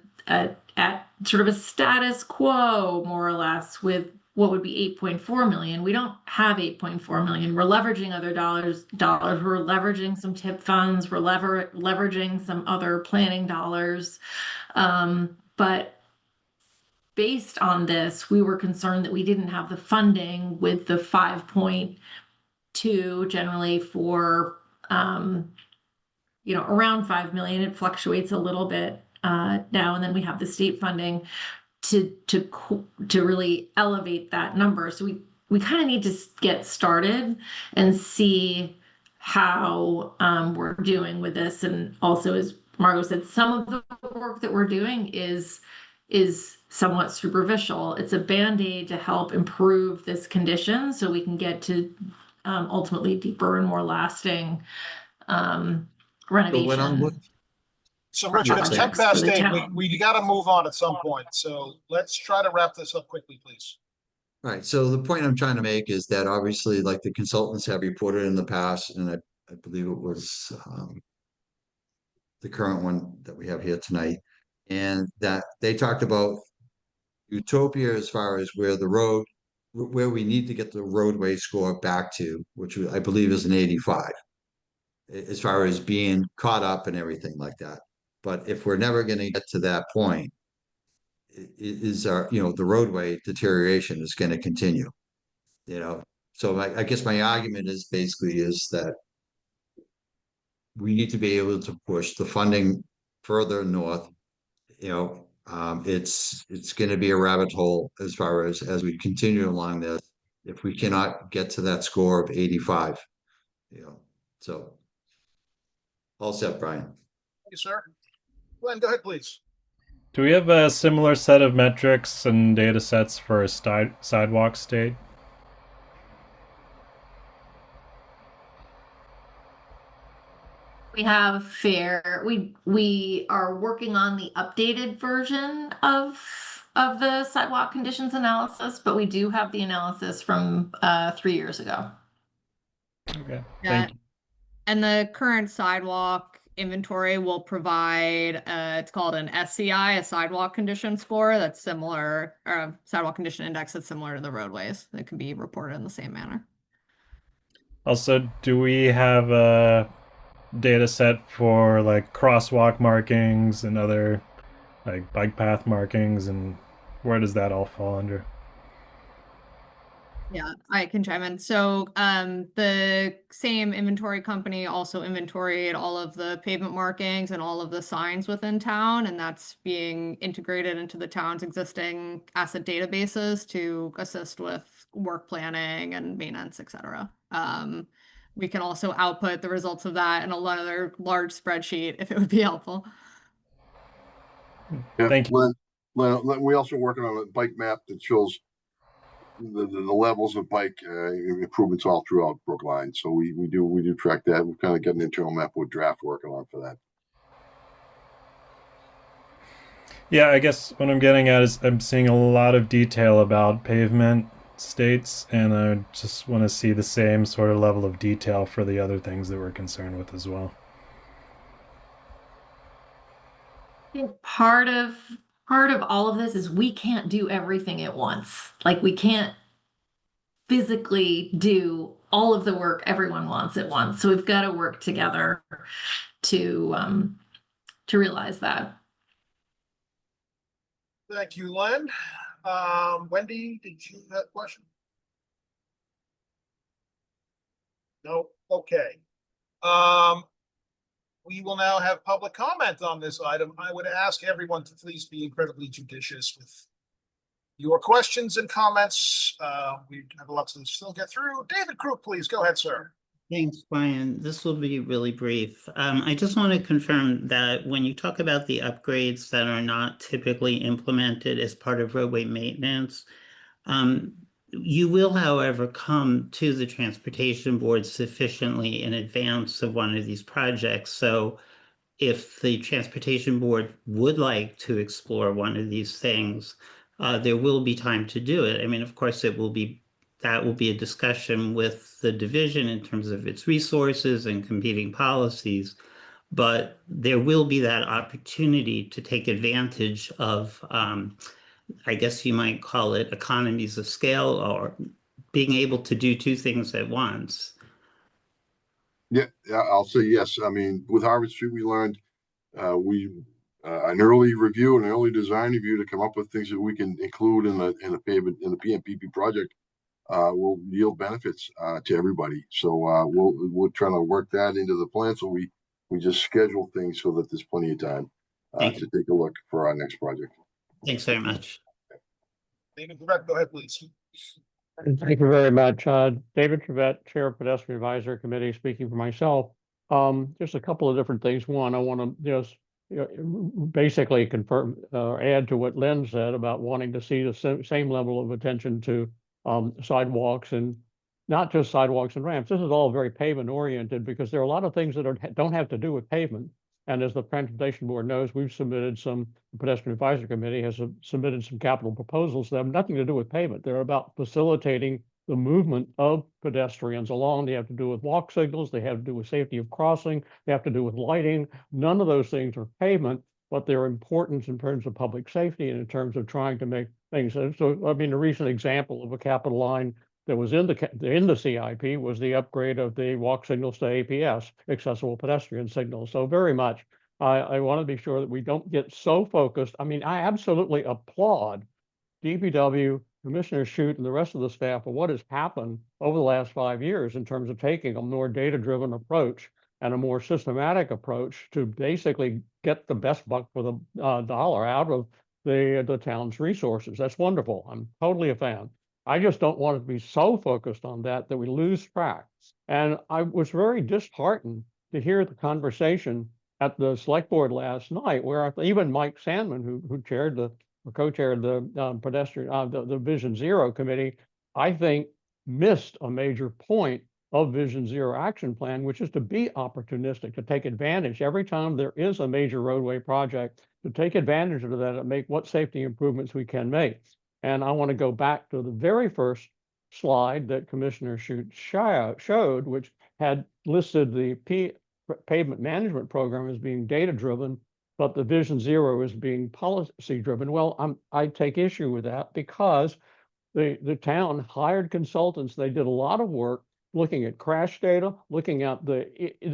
status quo, more or less, with what would be 8.4 million. We don't have 8.4 million. We're leveraging other dollars. We're leveraging some tip funds. We're leveraging some other planning dollars. But based on this, we were concerned that we didn't have the funding with the 5.2 generally for, around 5 million. It fluctuates a little bit now, and then we have the state funding to really elevate that number. So we kind of need to get started and see how we're doing with this. And also, as Margot said, some of the work that we're doing is somewhat superficial. It's a Band-Aid to help improve this condition so we can get to ultimately deeper and more lasting renovation.
So Richard, it's 10 past 8. We got to move on at some point. So let's try to wrap this up quickly, please.
All right. So the point I'm trying to make is that obviously, like the consultants have reported in the past, and I believe it was the current one that we have here tonight, and that they talked about utopia as far as where we need to get the roadway score back to, which I believe is an 85, as far as being caught up and everything like that. But if we're never going to get to that point, the roadway deterioration is going to continue. So I guess my argument is basically that we need to be able to push the funding further north. It's going to be a rabbit hole as far as we continue along this, if we cannot get to that score of 85. So all set, Brian.
Thank you, sir. Glenn, go ahead, please.
Do we have a similar set of metrics and data sets for a sidewalk state?
We have FAIR. We are working on the updated version of the sidewalk conditions analysis, but we do have the analysis from 3 years ago.
Okay.
Yeah.
Thank you.
And the current sidewalk inventory will provide, it's called an SCI, a sidewalk condition score that's similar, or a sidewalk condition index that's similar to the roadways. That can be reported in the same manner.
Also, do we have a data set for like crosswalk markings and other like bike path markings, and where does that all fall under?
Yeah, I can chime in. So the same inventory company also inventoried all of the pavement markings and all of the signs within town, and that's being integrated into the town's existing asset databases to assist with work planning and maintenance, etc. We can also output the results of that in another large spreadsheet if it would be helpful.
Yeah,
Thank you.
Len, we also working on a bike map that shows the levels of bike improvements all throughout Brookline. So we do track that. We've kind of got an internal map with draft working on for that.
Yeah, I guess what I'm getting at is I'm seeing a lot of detail about pavement states, and I just want to see the same sort of level of detail for the other things that we're concerned with as well.
I think part of all of this is we can't do everything at once. Like, we can't physically do all of the work everyone wants at once. So we've got to work together to realize that.
Thank you, Len. Wendy, did you have a question? No, okay. We will now have public comment on this item. I would ask everyone to please be incredibly judicious with your questions and comments. We have lots to still get through. David Crook, please go ahead, sir.
Thanks, Brian. This will be really brief. I just want to confirm that when you talk about the upgrades that are not typically implemented as part of roadway maintenance, you will, however, come to the Transportation Board sufficiently in advance of one of these projects. So if the Transportation Board would like to explore one of these things, there will be time to do it. I mean, of course, that will be a discussion with the division in terms of its resources and competing policies, but there will be that opportunity to take advantage of, I guess you might call it economies of scale, or being able to do two things at once.
Yeah, I'll say yes. I mean, with Harvard Street, we learned an early review and an early design review to come up with things that we can include in the PMPP project will yield benefits to everybody. So we're trying to work that into the plan. So we just schedule things so that there's plenty of time to take a look for our next project.
Thanks very much.
David Trevette, go ahead, please.
Thank you very much. David Trevette, Chair of Pedestrian Advisory Committee, speaking for myself. Just a couple of different things. One, I want to just basically confirm or add to what Lynn said about wanting to see the same level of attention to sidewalks, and not just sidewalks and ramps. This is all very pavement oriented because there are a lot of things that don't have to do with pavement. And as the Transportation Board knows, we've submitted the Pedestrian Advisory Committee has submitted some capital proposals that have nothing to do with pavement. They're about facilitating the movement of pedestrians along. They have to do with walk signals. They have to do with safety of crossing. They have to do with lighting. None of those things are pavement, but they're important in terms of public safety and in terms of trying to make things. So, I mean, a recent example of a capital line that was in the CIP was the upgrade of the walk signals to APS, accessible pedestrian signals. So very much, I want to be sure that we don't get so focused. I mean, I absolutely applaud DPW, Commissioner Shute, and the rest of the staff for what has happened over the last 5 years in terms of taking a more data-driven approach and a more systematic approach to basically get the best buck for the dollar out of the town's resources. That's wonderful. I'm totally a fan. I just don't want to be so focused on that we lose track. And I was very disheartened to hear the conversation at the select board last night, where even Mike Sandman, who co-chaired the pedestrian, the Vision Zero committee, I think missed a major point of Vision Zero action plan, which is to be opportunistic, to take advantage every time there is a major roadway project, to take advantage of that and make what safety improvements we can make. And I want to go back to the very first slide that Commissioner Shute showed, which had listed the pavement management program as being data-driven, but the Vision Zero is being policy-driven. Well, I take issue with that because the town hired consultants. They did a lot of work looking at crash data, looking at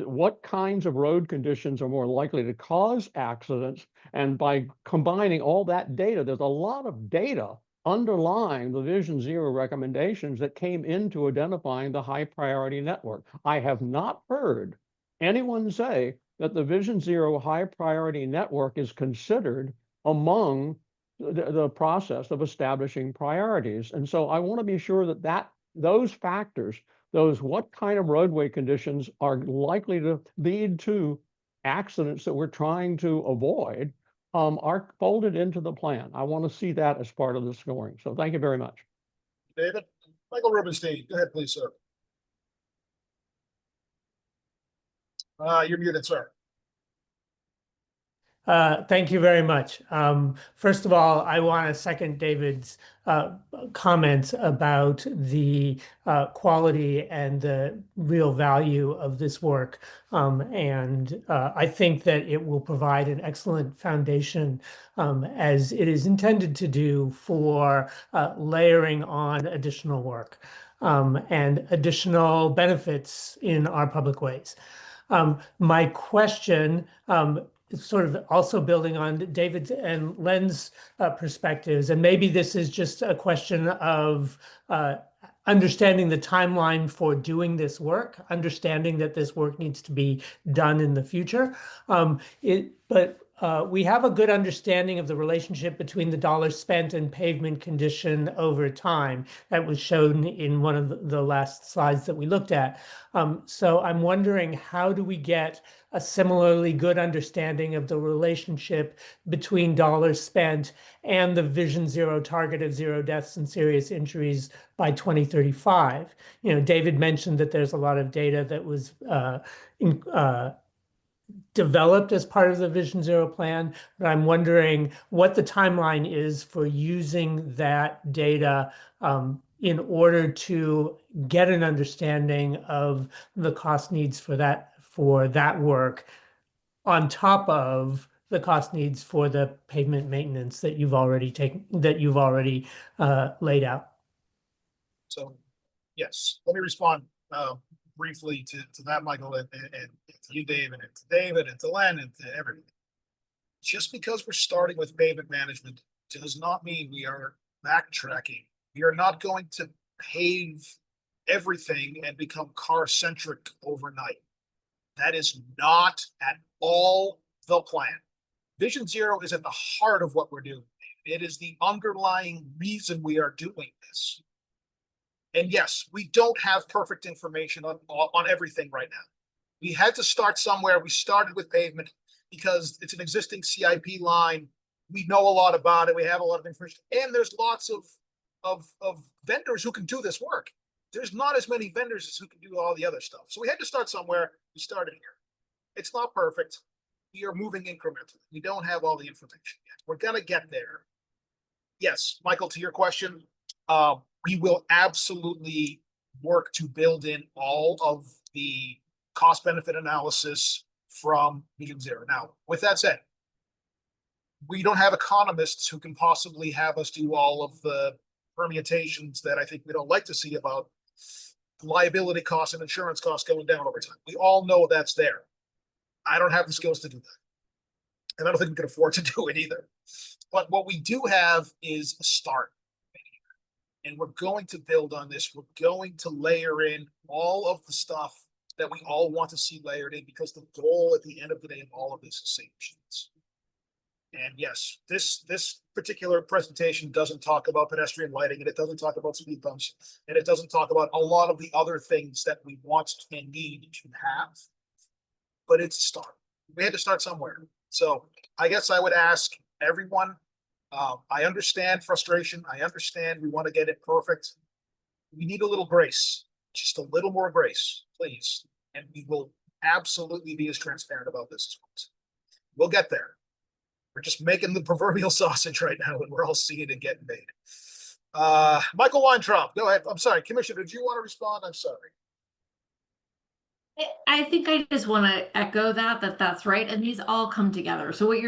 what kinds of road conditions are more likely to cause accidents. And by combining all that data, there's a lot of data underlying the Vision Zero recommendations that came into identifying the high priority network. I have not heard anyone say that the Vision Zero high priority network is considered among the process of establishing priorities. And so I want to be sure that those factors, what kind of roadway conditions are likely to lead to accidents that we're trying to avoid, are folded into the plan. I want to see that as part of the scoring. So thank you very much.
David. Michael Rubenstein, go ahead, please, sir. You're muted, sir.
Thank you very much. First of all, I want to second David's comments about the quality and the real value of this work. I think that it will provide an excellent foundation, as it is intended to do, for layering on additional work and additional benefits in our public ways. My question, sort of also building on David's and Len's perspectives, and maybe this is just a question of understanding the timeline for doing this work, understanding that this work needs to be done in the future. But we have a good understanding of the relationship between the dollars spent and pavement condition over time. That was shown in one of the last slides that we looked at. So I'm wondering, how do we get a similarly good understanding of the relationship between dollars spent and the Vision Zero target of 0 deaths and serious injuries by 2035? David mentioned that there's a lot of data that was developed as part of the Vision Zero plan, but I'm wondering what the timeline is for using that data in order to get an understanding of the cost needs for that work, on top of the cost needs for the pavement maintenance that you've already laid out.
So, yes, let me respond briefly to that, Michael, and to you, David, and to David, and to Len, and to everybody. Just because we're starting with pavement management does not mean we are backtracking. We are not going to pave everything and become car-centric overnight. That is not at all the plan. Vision Zero is at the heart of what we're doing. It is the underlying reason we are doing this. And yes, we don't have perfect information on everything right now. We had to start somewhere. We started with pavement because it's an existing CIP line. We know a lot about it. We have a lot of information. And there's lots of vendors who can do this work. There's not as many vendors who can do all the other stuff. So we had to start somewhere. We started here. It's not perfect. We are moving incrementally. We don't have all the information yet. We're going to get there. Yes, Michael, to your question, we will absolutely work to build in all of the cost benefit analysis from Vision Zero. Now, with that said, we don't have economists who can possibly have us do all of the permutations that I think we don't like to see about liability costs and insurance costs going down over time. We all know that's there. I don't have the skills to do that. And I don't think we can afford to do it either. But what we do have is a start. And we're going to build on this. We're going to layer in all of the stuff that we all want to see layered in, because the goal at the end of the day of all of this is safe machines. And yes, this particular presentation doesn't talk about pedestrian lighting, and it doesn't talk about speed bumps, and it doesn't talk about a lot of the other things that we want and need to have. But it's a start. We had to start somewhere. So I guess I would ask everyone, I understand frustration. I understand we want to get it perfect. We need a little grace, just a little more grace, please. And we will absolutely be as transparent about this as possible. We'll get there. We're just making the proverbial sausage right now, and we're all seeing it getting made. Michael Weintraub, go ahead. I'm sorry, Commissioner, did you want to respond? I'm sorry.
I think I just want to echo that's right. And these all come together. So what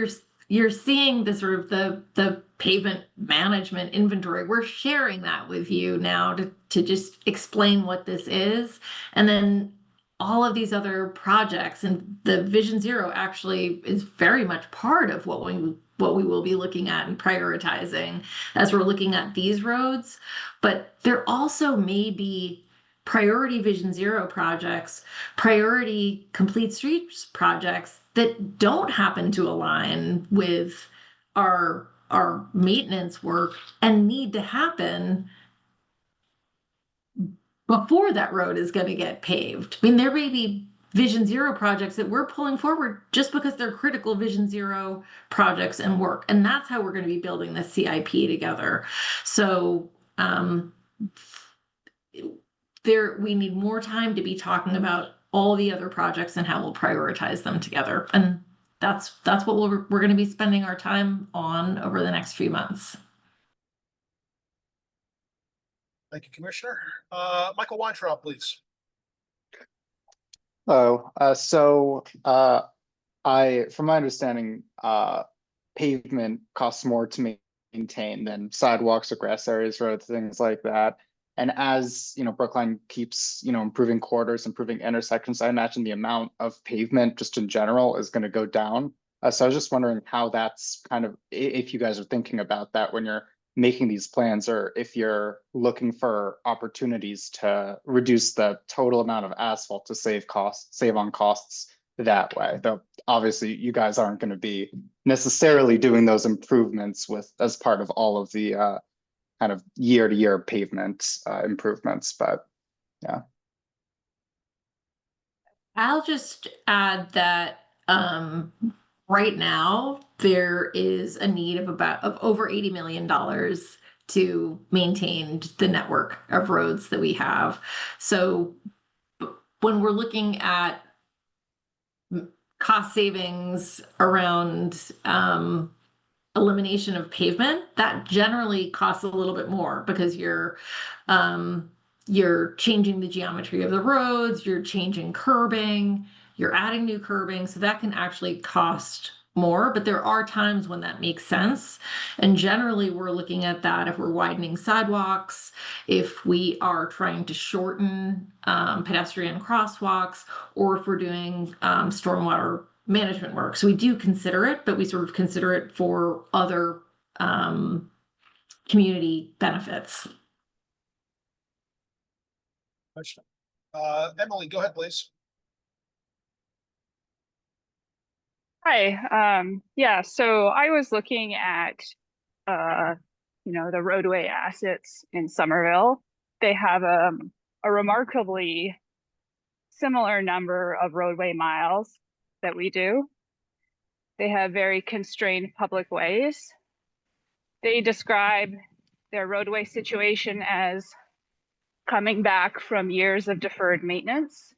you're seeing, the sort of the pavement management inventory, we're sharing that with you now to just explain what this is. And then all of these other projects, and the Vision Zero actually is very much part of what we will be looking at and prioritizing as we're looking at these roads. But there also may be priority Vision Zero projects, priority complete streets projects that don't happen to align with our maintenance work and need to happen before that road is going to get paved. I mean, there may be Vision Zero projects that we're pulling forward just because they're critical Vision Zero projects and work. And that's how we're going to be building the CIP together. So we need more time to be talking about all the other projects and how we'll prioritize them together. And that's what we're going to be spending our time on over the next few months.
Thank you, Commissioner. Michael Weintraub, please.
Hello. From my understanding, pavement costs more to maintain than sidewalks or grass areas, roads, things like that. And as Brookline keeps improving corridors, improving intersections, I imagine the amount of pavement just in general is going to go down So I was just wondering how that's kind of, if you guys are thinking about that when you're making these plans, or if you're looking for opportunities to reduce the total amount of asphalt to save on costs that way. Though obviously you guys aren't going to be necessarily doing those improvements as part of all of the kind of year-to-year pavement improvements, but yeah.
I'll just add that right now there is a need of over $80 million to maintain the network of roads that we have. So when we're looking at cost savings around elimination of pavement, that generally costs a little bit more because you're changing the geometry of the roads, you're changing curbing, you're adding new curbing, so that can actually cost more, but there are times when that makes sense. And generally we're looking at that if we're widening sidewalks, if we are trying to shorten pedestrian crosswalks, or if we're doing stormwater management work. So we do consider it, but we sort of consider it for other community benefits.
Emily, go ahead, please.
Hi. Yeah, so I was looking at, the roadway assets in Somerville. They have a remarkably similar number of roadway miles that we do. They have very constrained public ways. They describe their roadway situation as coming back from years of deferred maintenance.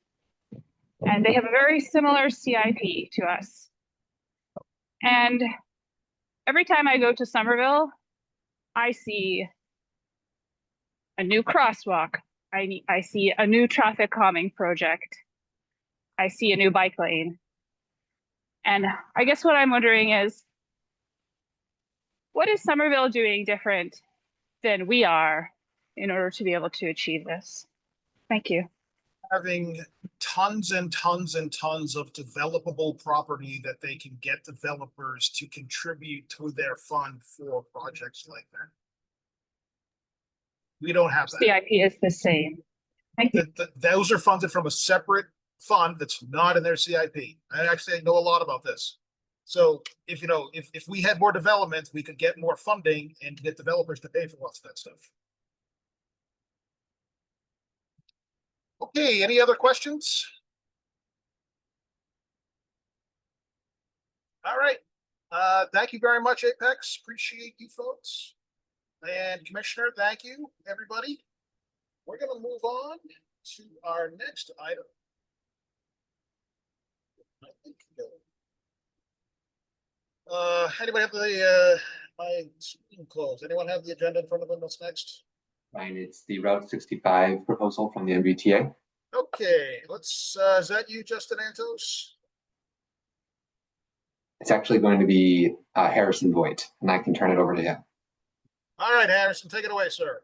And they have a very similar CIP to us. And every time I go to Somerville, I see a new crosswalk. I see a new traffic calming project. I see a new bike lane. And I guess what I'm wondering is, what is Somerville doing different than we are in order to be able to achieve this? Thank you.
Having tons and tons and tons of developable property that they can get developers to contribute to their fund for projects like that. We don't have that.
CIP is the same.
Those are funded from a separate fund that's not in their CIP. I actually know a lot about this. So if we had more development, we could get more funding and get developers to pay for lots of that stuff. Okay, any other questions? All right. Thank you very much, Apex. Appreciate you folks. And Commissioner, thank you, everybody. We're going to move on to our next item. Anybody have my screen closed? Anyone have the agenda in front of them? What's next?
Fine, it's the Route 65 proposal from the MBTA.
Okay, let's, is that you, Justin Antos?
It's actually going to be Harrison Voigt, and I can turn it over to him.
All right, Harrison, take it away, sir.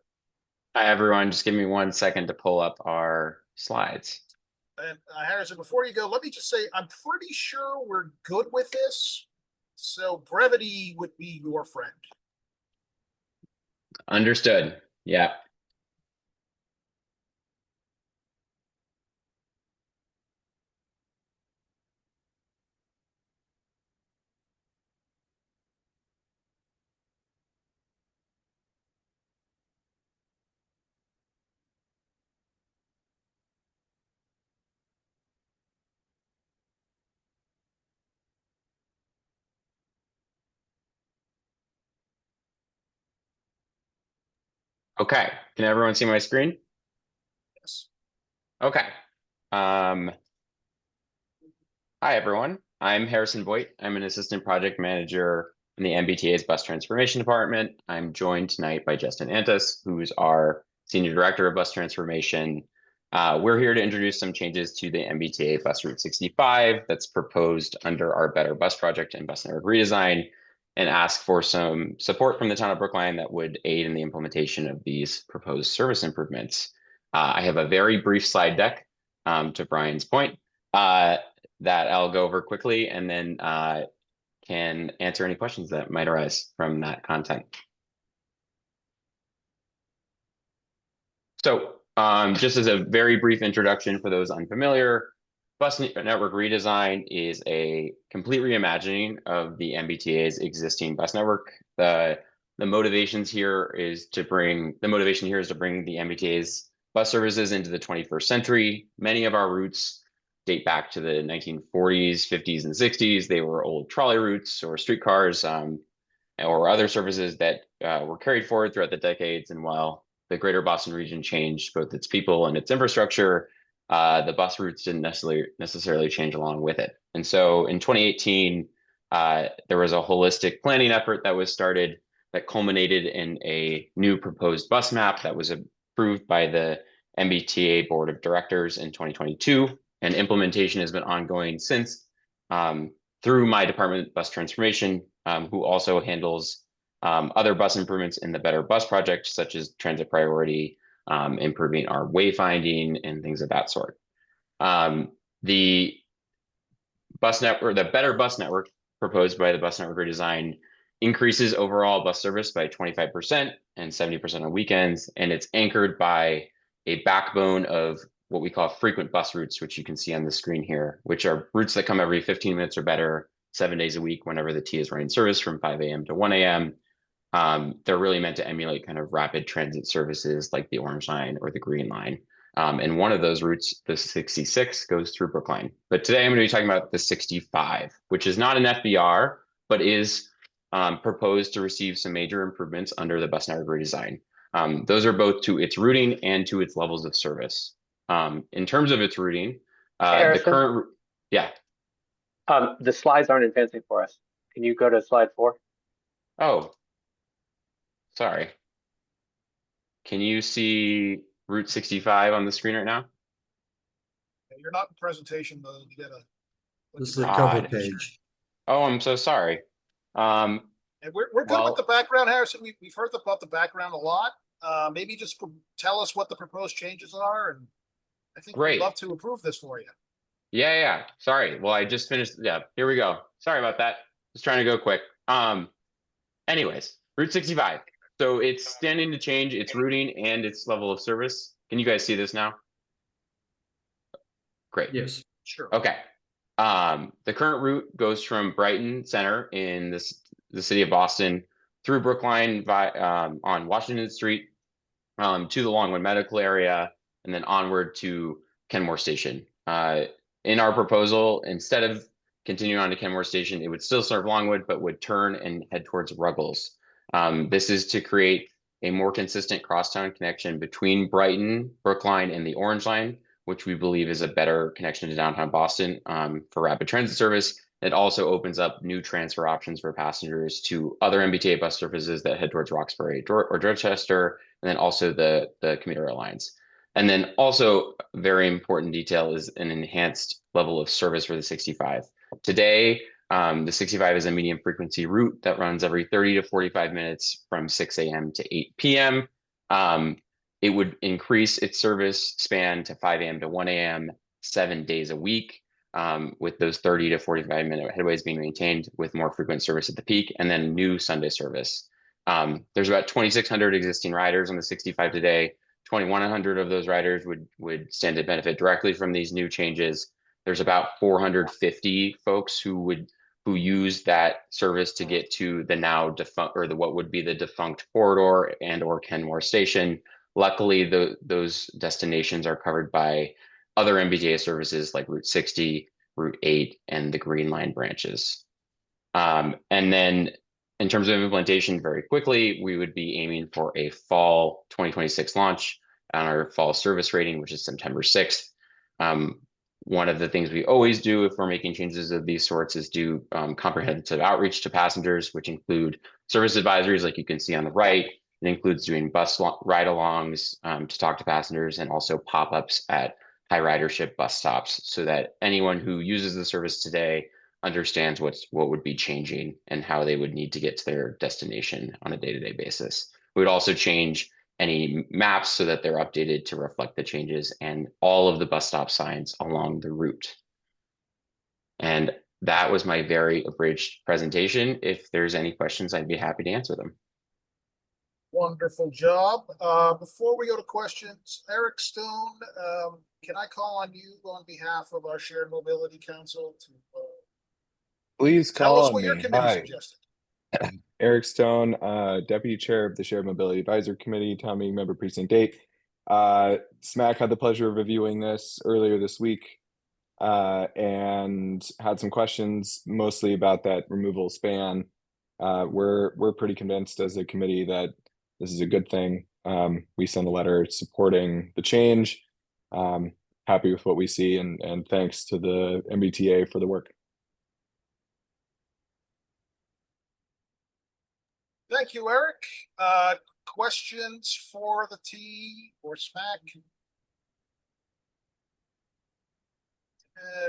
Hi, everyone. Just give me 1 second to pull up our slides.
And Harrison, before you go, let me just say, I'm pretty sure we're good with this. So brevity would be your friend.
Understood. Yeah. Okay. Can everyone see my screen?
Yes.
Okay. Hi, everyone. I'm Harrison Voigt. I'm an assistant project manager in the MBTA's bus transformation department. I'm joined tonight by Justin Antos, who's our senior director of bus transformation. We're here to introduce some changes to the MBTA bus route 65 that's proposed under our Better Bus Project and bus network redesign, and ask for some support from the town of Brookline that would aid in the implementation of these proposed service improvements. I have a very brief slide deck, to Brian's point, that I'll go over quickly, and then can answer any questions that might arise from that content. So just as a very brief introduction for those unfamiliar, bus network redesign is a complete reimagining of the MBTA's existing bus network. The motivation here is to bring the MBTA's bus services into the 21st century. Many of our routes date back to the 1940s, 50s, and 60s. They were old trolley routes or streetcars or other services that were carried forward throughout the decades. And while the greater Boston region changed both its people and its infrastructure, the bus routes didn't necessarily change along with it. And so in 2018, there was a holistic planning effort that was started that culminated in a new proposed bus map that was approved by the MBTA Board of Directors in 2022. And implementation has been ongoing since through my department, Bus Transformation, who also handles other bus improvements in the Better Bus Project, such as transit priority, improving our wayfinding and things of that sort. The bus network, the Better Bus Network proposed by the bus network redesign increases overall bus service by 25% and 70% on weekends. And it's anchored by a backbone of what we call frequent bus routes, which you can see on the screen here, which are routes that come every 15 minutes or better, 7 days a week, whenever the T is running service from 5 a.m. to 1 a.m. They're really meant to emulate kind of rapid transit services like the Orange Line or the Green Line. And one of those routes, the 66, goes through Brookline. But today I'm going to be talking about the 65, which is not an FBR, but is proposed to receive some major improvements under the bus network redesign. Those are both to its routing and to its levels of service. In terms of its routing, the current, yeah.
The slides aren't advancing for us. Can you go to slide 4?
Oh, sorry. Can you see Route 65 on the screen right now?
You're not in presentation mode. You gotta.
This is the cover page.
Oh, I'm so sorry.
And we're good with the background, Harrison. We've heard about the background a lot. Maybe just tell us what the proposed changes are, and I think we'd love to approve this for you.
Yeah. Sorry. Well, I just finished. Yeah, here we go. Sorry about that. Just trying to go quick. Anyways, Route 65. So it's standing to change its routing and its level of service. Can you guys see this now? Great.
Yes.
Sure.
Okay. The current route goes from Brighton Center in the city of Boston through Brookline on Washington Street to the Longwood Medical area, and then onward to Kenmore Station. In our proposal, instead of continuing on to Kenmore Station, it would still serve Longwood, but would turn and head towards Ruggles. This is to create a more consistent crosstown connection between Brighton, Brookline, and the Orange Line, which we believe is a better connection to downtown Boston for rapid transit service. It also opens up new transfer options for passengers to other MBTA bus services that head towards Roxbury or Dorchester, and then also the commuter rail lines. And then also very important detail is an enhanced level of service for the 65. Today, the 65 is a medium frequency route that runs every 30 to 45 minutes from 6 a.m. to 8 p.m. It would increase its service span to 5 a.m. to 1 a.m. 7 days a week, with those 30 to 45 minute headways being maintained with more frequent service at the peak, and then new Sunday service. There's about 2,600 existing riders on the 65 today. 2,100 of those riders would stand to benefit directly from these new changes. There's about 450 folks who use that service to get to the now defunct, or what would be the defunct corridor and or Kenmore Station. Luckily, those destinations are covered by other MBTA services like Route 60, Route 8, and the Green Line branches. And then in terms of implementation, very quickly, we would be aiming for a fall 2026 launch on our fall service rating, which is September 6th. One of the things we always do if we're making changes of these sorts is do comprehensive outreach to passengers, which include service advisories like you can see on the right. It includes doing bus ride-alongs to talk to passengers, and also pop-ups at high ridership bus stops so that anyone who uses the service today understands what would be changing and how they would need to get to their destination on a day-to-day basis. We would also change any maps so that they're updated to reflect the changes and all of the bus stop signs along the route. And that was my very abridged presentation. If there's any questions, I'd be happy to answer them.
Wonderful job. Before we go to questions, Eric Stone, can I call on you on behalf of our Shared Mobility Council to
Please
tell
call
us
on
what your
me.
committee
Hi,
suggested?
Eric Stone, Deputy Chair of the Shared Mobility Advisory Committee, Town Meeting Member Precinct 8. SMAC had the pleasure of reviewing this earlier this week and had some questions mostly about that removal span. We're pretty convinced as a committee that this is a good thing. We sent a letter supporting the change. Happy with what we see, and thanks to the MBTA for the work.
Thank you, Eric. Questions for the T or SMAC?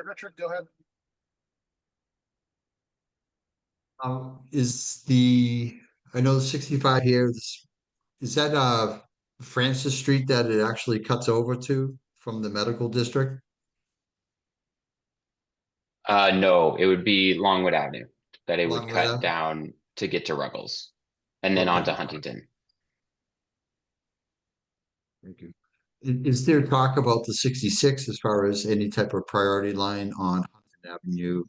Richard, go ahead.
I know the 65 here, is that Francis Street that it actually cuts over to from the medical district?
No, it would be Longwood Avenue that it would
Longwood
cut
Ave?
down to get to Ruggles and then
Okay.
on to Huntington.
Thank you. Is there talk about the 66 as far as any type of priority line on Huntington Avenue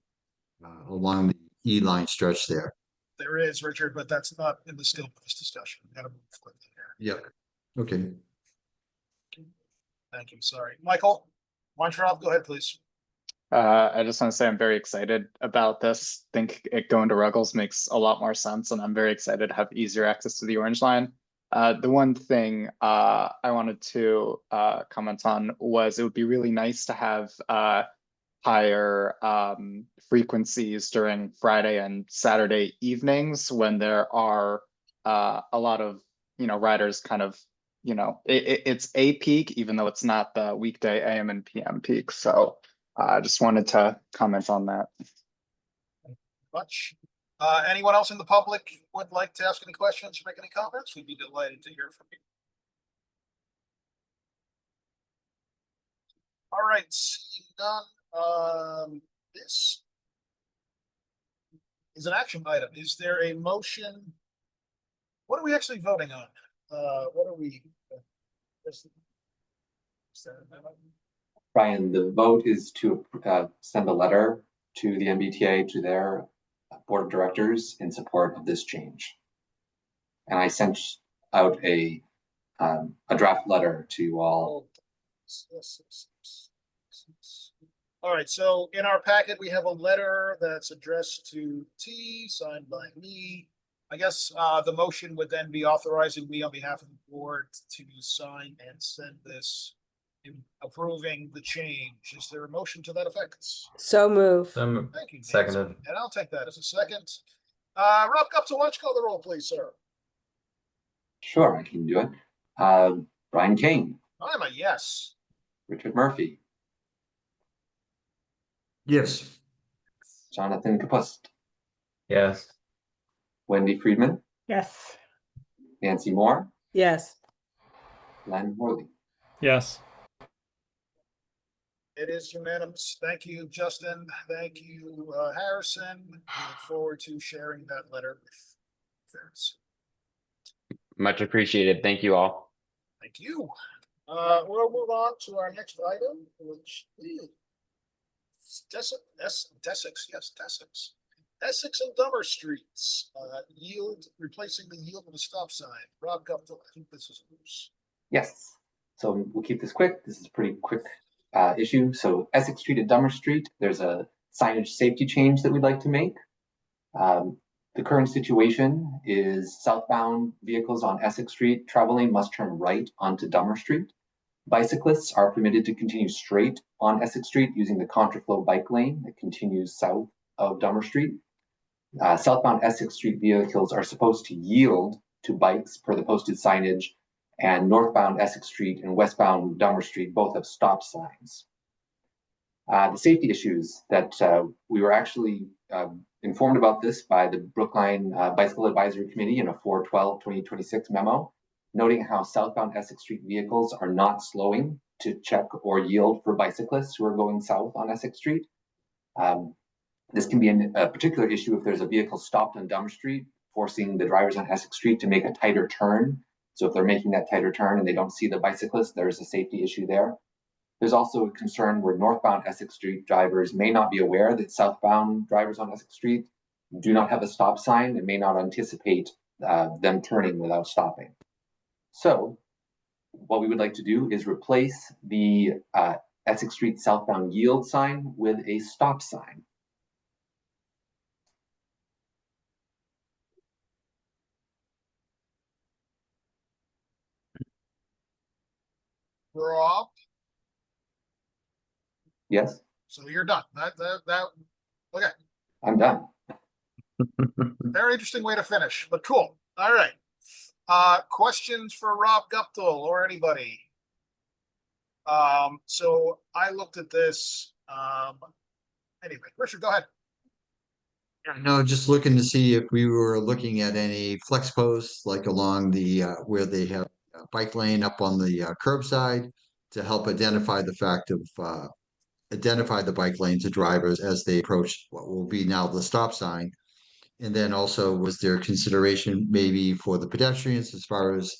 along the E line stretch there?
There is, Richard, but that's not in the scope of this discussion. We gotta move quickly here.
Yeah. Okay.
Thank you. Sorry. Michael Weintraub, go ahead, please.
I just want to say I'm very excited about this. Think it going to Ruggles makes a lot more sense, and I'm very excited to have easier access to the Orange Line. The one thing I wanted to comment on was it would be really nice to have higher frequencies during Friday and Saturday evenings when there are a lot of riders kind of it's a peak, even though it's not the weekday AM and PM peak. So I just wanted to comment on that.
Much. Anyone else in the public would like to ask any questions or make any comments? We'd be delighted to hear from you. All right, seeing none, this is an action item. Is there a motion? What are we actually voting on? What are we?
Brian, the vote is to send a letter to the MBTA, to their board of directors in support of this change. And I sent out a draft letter to you all.
All right, so in our packet, we have a letter that's addressed to T, signed by me. I guess the motion would then be authorizing me on behalf of the board to sign and send this, approving the change. Is there a motion to that effect?
So move.
Thank you, Nancy.
Seconded.
And I'll take that as a second. Rob Gupta, why don't you call the roll, please, sir?
Sure, I can do it. Brian Kane.
I'm a yes.
Richard Murphy.
Yes.
Jonathan Kapust.
Yes.
Wendy Friedman.
Yes.
Nancy Moore.
Yes.
Len Morley.
Yes.
It is unanimous. Thank you, Justin. Thank you, Harrison. We look forward to sharing that letter with friends.
Much appreciated. Thank you all.
Thank you. We'll move on to our next item, which is Essex and Dummer Streets, replacing the yield with a stop sign. Rob Gupta, I think this is yours.
Yes. So we'll keep this quick. This is a pretty quick issue. So Essex Street and Dummer Street, there's a signage safety change that we'd like to make. The current situation is southbound vehicles on Essex Street traveling must turn right onto Dummer Street. Bicyclists are permitted to continue straight on Essex Street using the contraflow bike lane that continues south of Dummer Street. Southbound Essex Street vehicles are supposed to yield to bikes per the posted signage, and northbound Essex Street and westbound Dummer Street both have stop signs. The safety issues that we were actually informed about this by the Brookline Bicycle Advisory Committee in a 4/12/2026 memo, noting how southbound Essex Street vehicles are not slowing to check or yield for bicyclists who are going south on Essex Street. This can be a particular issue if there's a vehicle stopped on Dummer Street, forcing the drivers on Essex Street to make a tighter turn. So if they're making that tighter turn and they don't see the bicyclist, there's a safety issue there. There's also a concern where northbound Essex Street drivers may not be aware that southbound drivers on Essex Street do not have a stop sign and may not anticipate them turning without stopping. So what we would like to do is replace the Essex Street southbound yield sign with a stop sign.
Rob,
Yes,
so you're done. Okay.
I'm done.
Very interesting way to finish, but cool. All right. Questions for Rob Guptill or anybody? So I looked at this. Anyway, Richard, go ahead.
No, just looking to see if we were looking at any flex posts, like along the, where they have a bike lane up on the curbside to help identify the fact of, identify the bike lane to drivers as they approach what will be now the stop sign. And then also, was there consideration maybe for the pedestrians as far as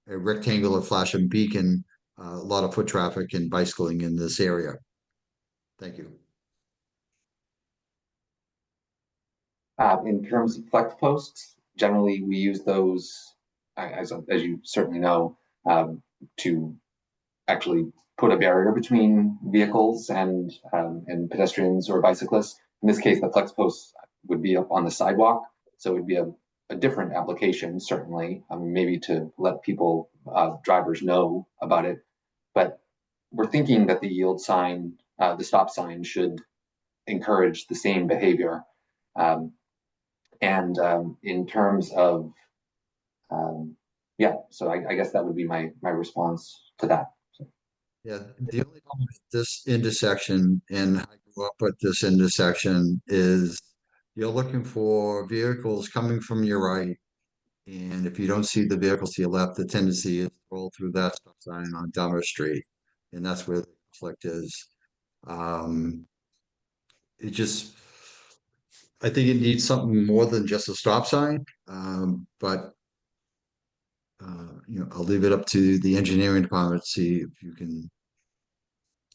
a rectangular flashing beacon, a lot of foot traffic and bicycling in this area? Thank you.
In terms of flex posts, generally we use those, as you certainly know, to actually put a barrier between vehicles and pedestrians or bicyclists. In this case, the flex posts would be up on the sidewalk, so it would be a different application, certainly, maybe to let people, drivers know about it. But we're thinking that the yield sign, the stop sign, should encourage the same behavior. In terms of, yeah, so I guess that would be my response to that.
Yeah, the only problem with this intersection, and I grew up at this intersection, is you're looking for vehicles coming from your right. And if you don't see the vehicles to your left, the tendency is to roll through that stop sign on Dummer Street. And that's where the conflict is. It just, I think it needs something more than just a stop sign. But I'll leave it up to the engineering department to see if you can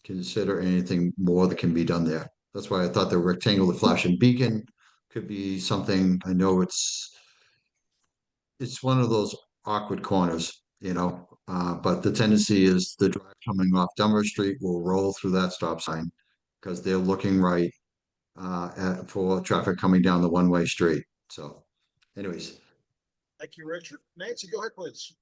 consider anything more that can be done there. That's why I thought the rectangular flashing beacon could be something. I know it's one of those awkward corners, but the tendency is the driver coming off Dummer Street will roll through that stop sign because they're looking right for traffic coming down the one-way street. So anyways.
Thank you, Richard. Nancy, go ahead, please.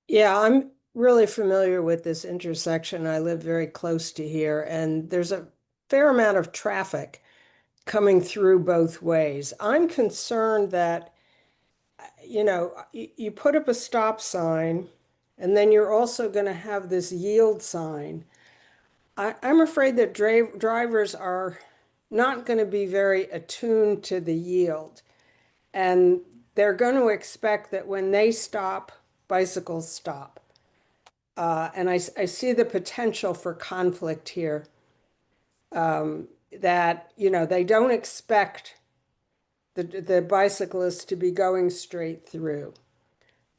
Yeah, I'm really familiar with this intersection. I live very close to here, and there's a fair amount of traffic coming through both ways. I'm concerned that, you put up a stop sign, and then you're also going to have this yield sign. I'm afraid that drivers are not going to be very attuned to the yield, and they're going to expect that when they stop, bicycles stop. And I see the potential for conflict here, that, they don't expect the bicyclists to be going straight through.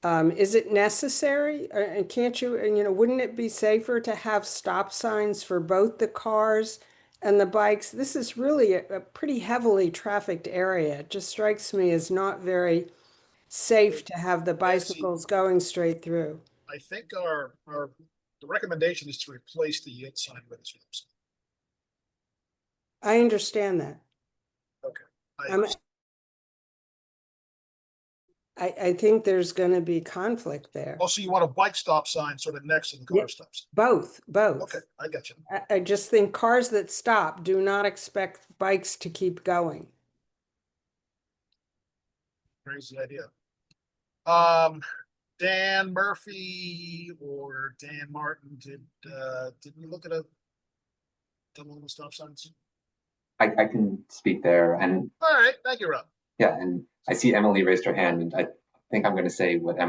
Is it necessary? And can't you, wouldn't it be safer to have stop signs for both the cars and the bikes? This is really a pretty heavily trafficked area. It just strikes me as not very safe to have the bicycles going straight through.
I think the recommendation is to replace the yield sign with a stop sign.
I understand that.
Okay.
I think there's going to be conflict there.
Oh, so you want a bike stop sign sort of next to the car stop sign?
Both.
Okay, I got you.
I just think cars that stop do not expect bikes to keep going.
Crazy idea. Dan Murphy or Dan Martin, did we look at a double stop signs?
I can speak there, and
all right, thank you, Rob.
Yeah, and I see Emily raised her hand, and I think I'm going to say what Emily